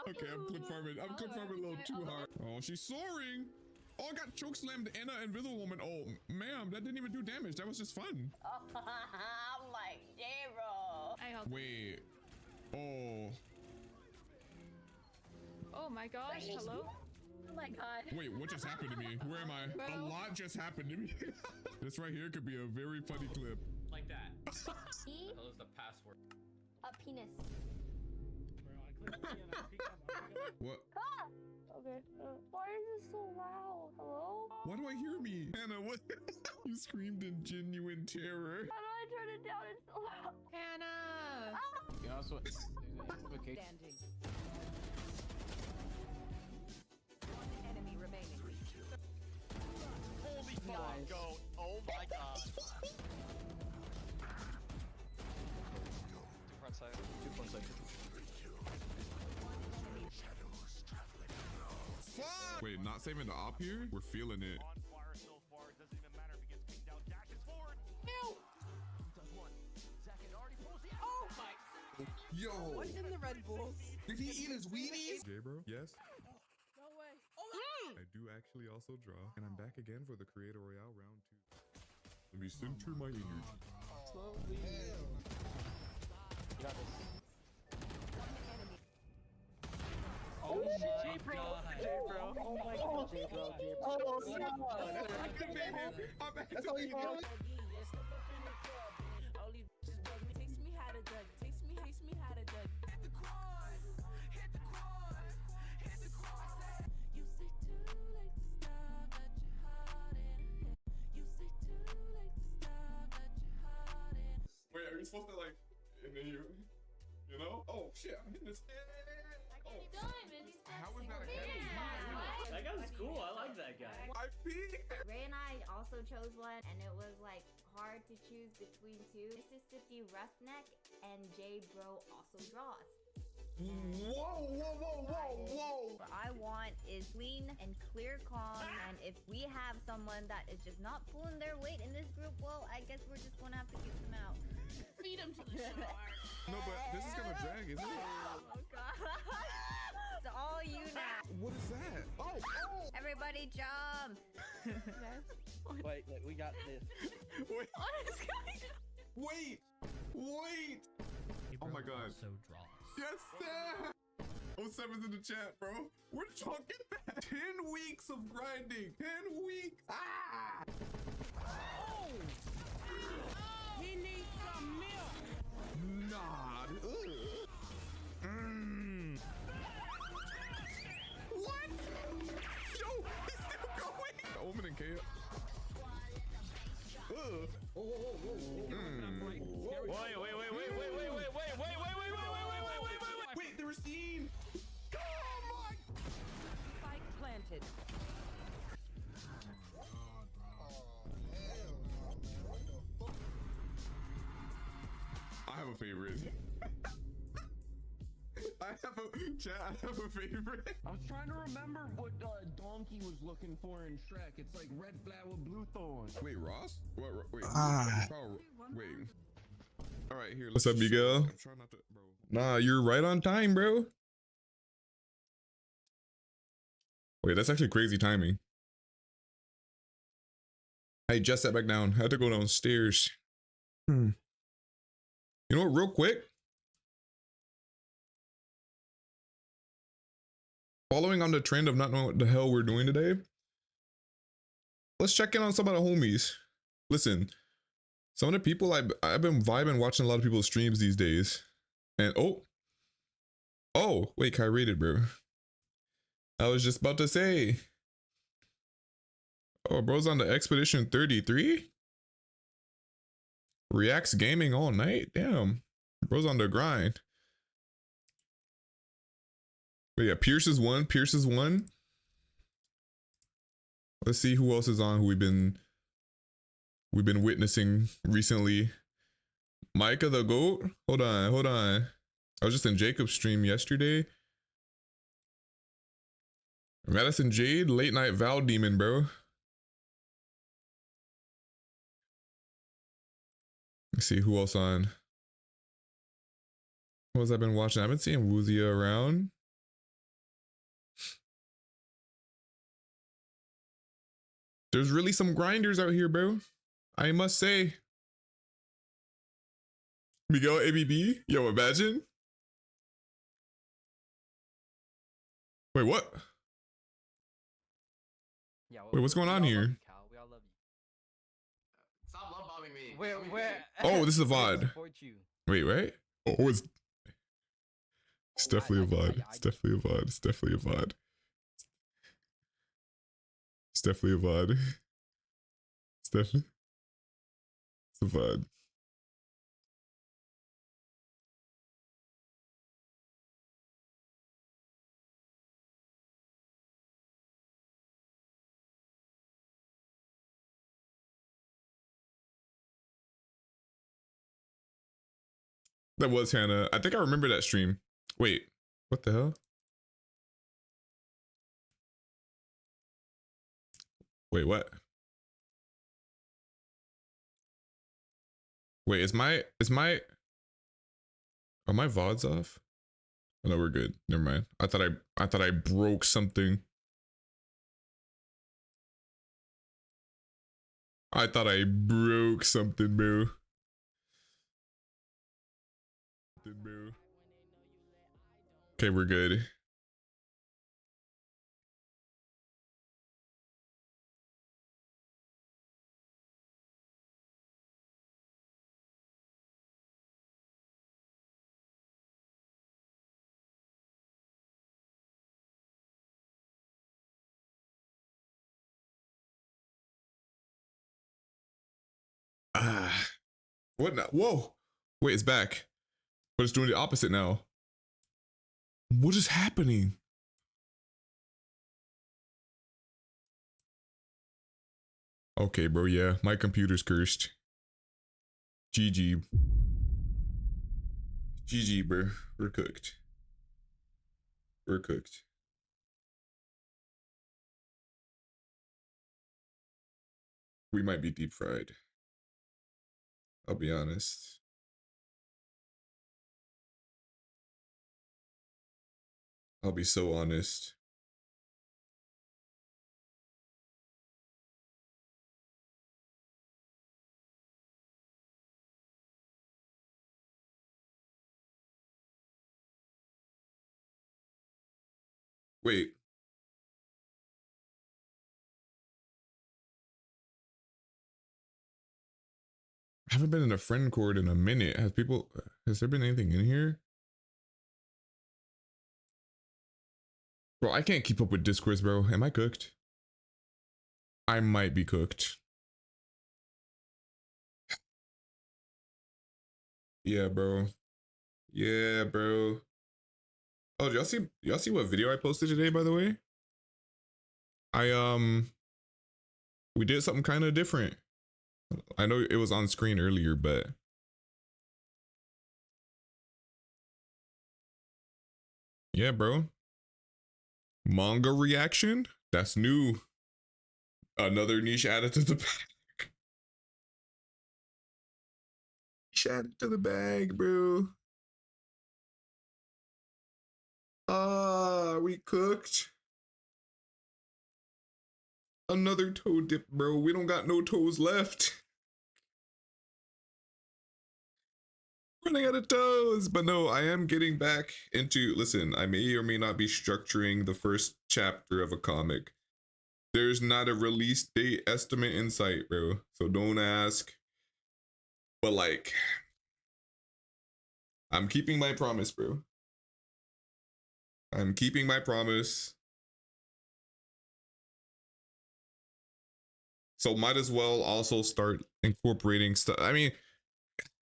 Okay, I'm clip farming. I'm clip farming a little too hard. Oh, she's soaring. Oh, I got choke slammed and an invisible woman. Oh, ma'am, that didn't even do damage. That was just fun. I'm like, J-Bro. I hope. Wait. Oh. Oh my gosh. Hello? Oh my god. Wait, what just happened to me? Where am I? A lot just happened to me. This right here could be a very funny clip. Like that. See? What the hell is the password? A penis. What? Ah! Okay. Why is this so loud? Hello? Why do I hear me? Hannah, what? You screamed in genuine terror. How do I turn it down? It's so loud. Hannah! You also okay. Standing. One enemy remaining. Holy fuck, go. Oh my god. Two front side. Two front side. Fuck! Wait, not saving the op here? We're feeling it. On fire so far, it doesn't even matter if he gets pinged out. Dashes forward. Ew! Does one. Second already pulls the Oh my! Yo! What's in the Red Bulls? Did he eat his Wheaties? Jbro, yes, No way. Oh my! I do actually also draw. And I'm back again for the Creator Royale round 2. Let me center my energy. Slowly. You got this. Oh my god. JBro. Oh my god. JBro. Oh god. I activated. I'm That's how you roll. Takes me how to duck. Takes me how to duck. Hit the quad. Hit the quad. Hit the quad. You say too late to stop, but you're hot in. You say too late to stop, but you're hot in. Wait, are you supposed to like, and then you know? Oh shit, I'm hitting this. Oh, how is that a heavy? That guy was cool. I like that guy. I peeked. Ray and I also chose one, and it was like hard to choose between two: Mississippi Roughneck and JBroAlsoDraws. Whoa, whoa, whoa, whoa, whoa. What I want is clean and clear calm, and if we have someone that is just not pulling their weight in this group, well, I guess we're just gonna have to kick them out. Feed him to the shark. No, but this is gonna drag, isn't it? Oh god. It's all you now. What is that? Oh, Everybody jump. Wait, we got this. wait, Honestly. wait. Oh my god. JbroAlsoDraws. Yes, sir. 07's in the chat, bro. We're talking that. 10 weeks of grinding. 10 weeks. Ah! He needs some milk. Nah. What? Yo, he's still going. Omen and Kaya. Wait, they were seen. Oh my. Spike planted. I have a favorite. I have a favorite. I was trying to remember what Donkey was looking for in Shrek. It's like red flower, blue thorn. Wait, Ross? What? Wait. Oh, wait. All right, here. What's up, Miguel? I'm trying not to, bro. Nah, you're right on time, bro. Wait, that's actually crazy timing. I just sat back down. I had to go downstairs. You know what? Real quick. Following on the trend of not knowing what the hell we're doing today, let's check in on some of the homies. Listen, some of the people I've been vibing watching a lot of people's streams these days. And oh, wait, Kai rated, bro. I was just about to say. Oh, bro's on the Expedition 33? Reacts gaming all night? Damn. Bro's on the grind. But yeah, Pierce is one. Let's see who else is on who we've been witnessing recently. Micah the GOAT. Hold on. I was just in Jacob's stream yesterday. Madison Jade, Late Night Val Demon, bro. Let's see who else on. Who else I've been watching? I've been seeing Woozia around. There's really some grinders out here, bro. I must say. Miguel ABB? Yo, imagine. Wait, what? Yeah, Wait, what's going on here? Cal. We all love you. Stop love bombing me. Where? Oh, this is a we VOD. support you. Wait, right? Oh, it's definitely a VOD. It's definitely a VOD. It's definitely a VOD. It's definitely a VOD. It's definitely. It's a VOD. That was Hannah. I think I remember that stream. Wait, what the hell? Wait, what? Wait, are my VODs off? Oh, no, we're good. Never mind. I thought I broke something. I thought I broke something, bro. Okay, we're good. Ah, what now? Whoa. Wait, it's back. But it's doing the opposite now. What is happening? Okay, bro, yeah. My computer's cursed. GG. GG, bro. We're cooked. We're cooked. We might be deep fried. I'll be honest. I'll be so honest. Wait. I haven't been in a friend court in a minute. Has there been anything in here? Bro, I can't keep up with discourse, bro. Am I cooked? I might be cooked. Yeah, bro. Yeah, bro. Oh, y'all see what video I posted today, by the way? We did something kind of different. I know it was on screen earlier, but yeah, bro. Manga reaction? That's new. Another niche added to the bag. Niche added to the bag, bro. We cooked. Another toe dip, bro. We don't got no toes left. Running out of toes. But no, I am getting back into, listen, I may or may not be structuring the first chapter of a comic. There's not a release date estimate in sight, bro. So don't ask. But like, I'm keeping my promise, bro. I'm keeping my promise. So might as well also start incorporating stuff. I mean,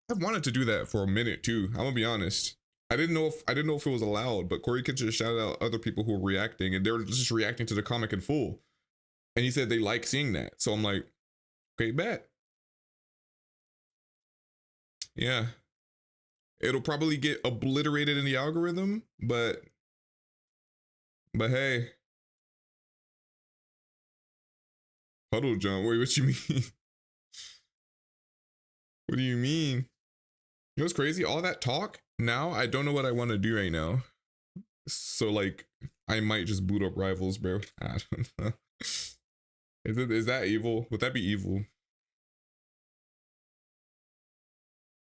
I've wanted to do that for a minute too. I'm gonna be honest. I didn't know if it was allowed, but Corey Kitchen just shouted out other people who were reacting, and they were just reacting to the comic in full. And he said they like seeing that. So I'm like, okay, bet. Yeah. It'll probably get obliterated in the algorithm, but hey. Puddle jump. Wait, what you mean? What do you mean? You know what's crazy? All that talk, now I don't know what I want to do right now. So like, I might just boot up Rivals, bro. I don't know. Is that evil? Would that be evil?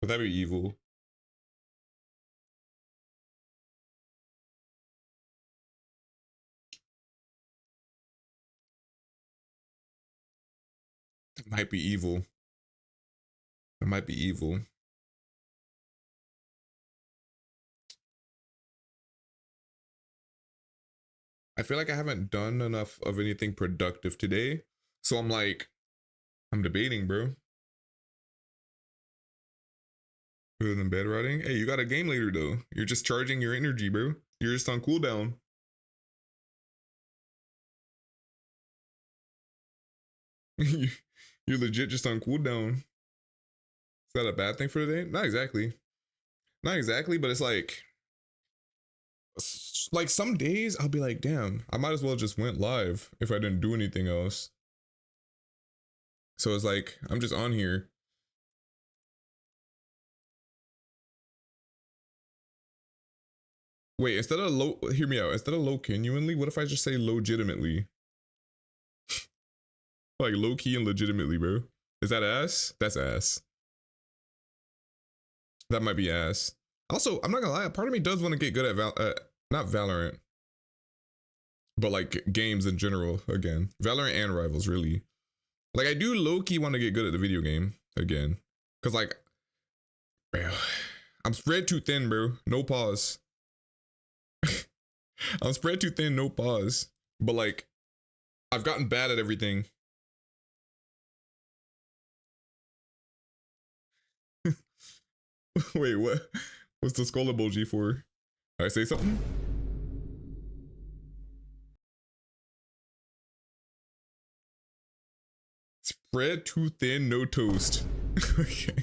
Would that be evil? It might be evil. It might be evil. I feel like I haven't done enough of anything productive today. So I'm like, I'm debating, bro. Other than bed rotting. Hey, you got a game later though. You're just charging your energy, bro. You're just on cooldown. You're legit just on cooldown. Is that a bad thing for the day? Not exactly. Not exactly, but it's like some days I'll be like, damn, I might as well just went live if I didn't do anything else. So it's like, I'm just on here. Wait, instead of low, hear me out. Instead of low genuinely, what if I just say legitimately? Like low key and legitimately, bro. Is that ass? That's ass. That might be ass. Also, I'm not gonna lie, part of me does want to get good at not Valorant, but like games in general again. Valorant and Rivals, really. Like I do low key want to get good at the video game again, cause like, bro, I'm spread too thin, bro. No pause. I'm spread too thin, no pause. But like, I've gotten bad at everything. Wait, what? What's the skull emoji for? Did I say something? Spread too thin, no toast. Okay.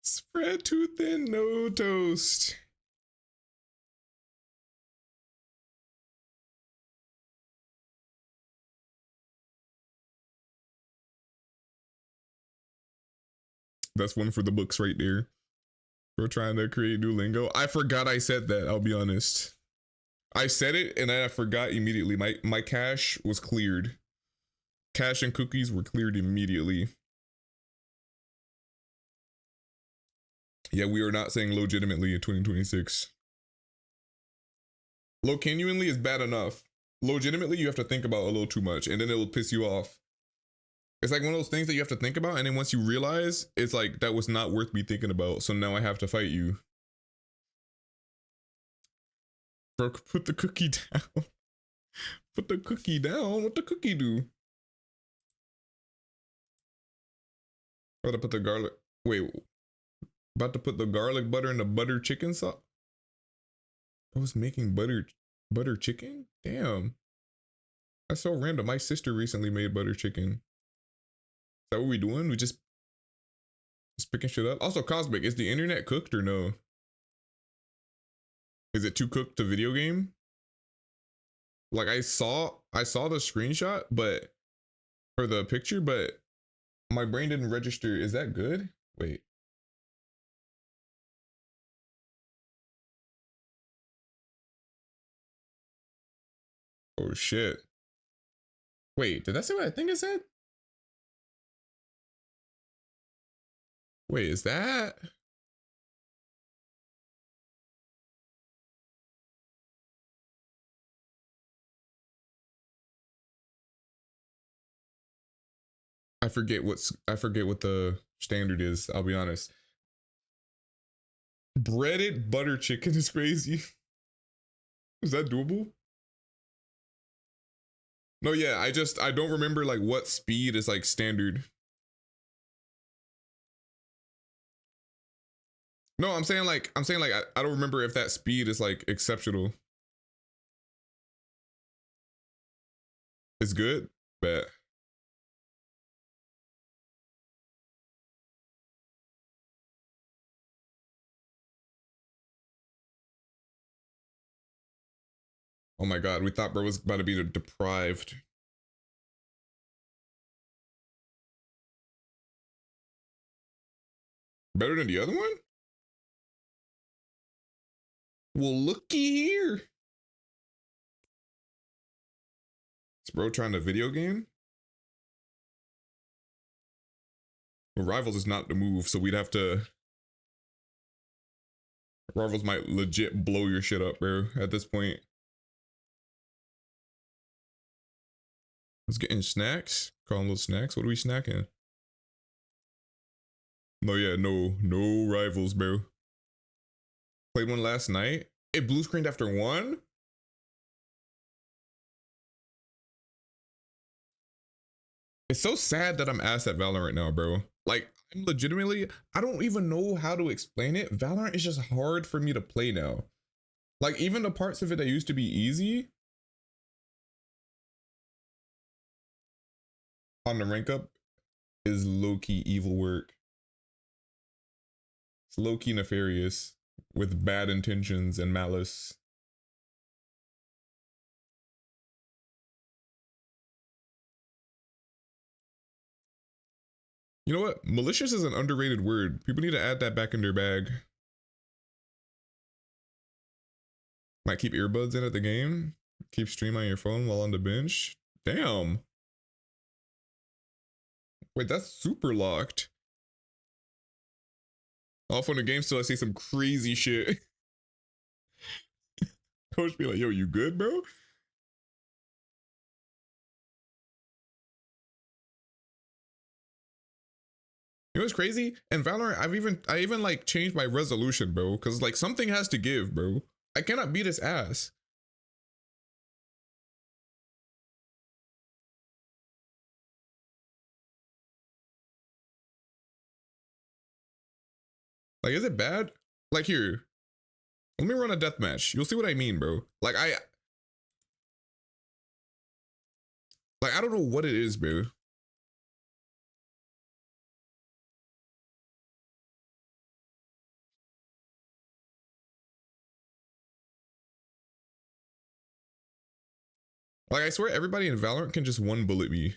Spread too thin, no toast. That's one for the books right there. We're trying to create new lingo. I forgot I said that, I'll be honest. I said it and then I forgot immediately. My cache was cleared. Cache and cookies were cleared immediately. Yeah, we are not saying legitimately in 2026. Low genuinely is bad enough. Legitimately, you have to think about a little too much and then it'll piss you off. It's like one of those things that you have to think about, and then once you realize, it's like, that was not worth me thinking about, so now I have to fight you. Bro, put the cookie down. Put the cookie down? What the cookie do? About to put the garlic... Wait. About to put the garlic butter in the butter chicken sauce? I was making butter chicken? Damn. That's so random. My sister recently made butter chicken. Is that what we doing? We just picking shit up? Also, Cosmic, is the internet cooked or no? Is it too cooked to video game? Like I saw the screenshot, but for the picture, but my brain didn't register. Is that good? Wait. Oh shit. Wait, did that say what I think it said? Wait, is that? I forget what the standard is, I'll be honest. Breaded butter chicken is crazy. Is that doable? No, yeah, I don't remember like what speed is like standard. No, I'm saying like I don't remember if that speed is like exceptional. It's good, but oh my god, we thought bro was about to be deprived. Better than the other one? Well, looky here. Is bro trying to video game? Well, Rivals is not the move, so we'd have to. Rivals might legit blow your shit up, bro, at this point. Let's get in snacks. Calling little snacks. What are we snacking? No, yeah, no Rivals, bro. Played one last night. It blue screened after one? It's so sad that I'm ass at Valorant now, bro. Like, I'm legitimately, I don't even know how to explain it. Valorant is just hard for me to play now. Like, even the parts of it that used to be easy on the rank up is low-key evil work. It's low-key nefarious with bad intentions and malice. You know what? Malicious is an underrated word. People need to add that back in their bag. Might keep earbuds in at the game. Keep stream on your phone while on the bench. Damn. Wait, that's super locked. Off on the game still I see some crazy shit. Coach be like, yo, you good, bro? You know what's crazy? In Valorant, I even like changed my resolution, bro. Cause like something has to give, bro. I cannot beat his ass. Like, is it bad? Like here. Let me run a deathmatch. You'll see what I mean, bro. Like I don't know what it is, bro. Like, I swear everybody in Valorant can just one bullet me.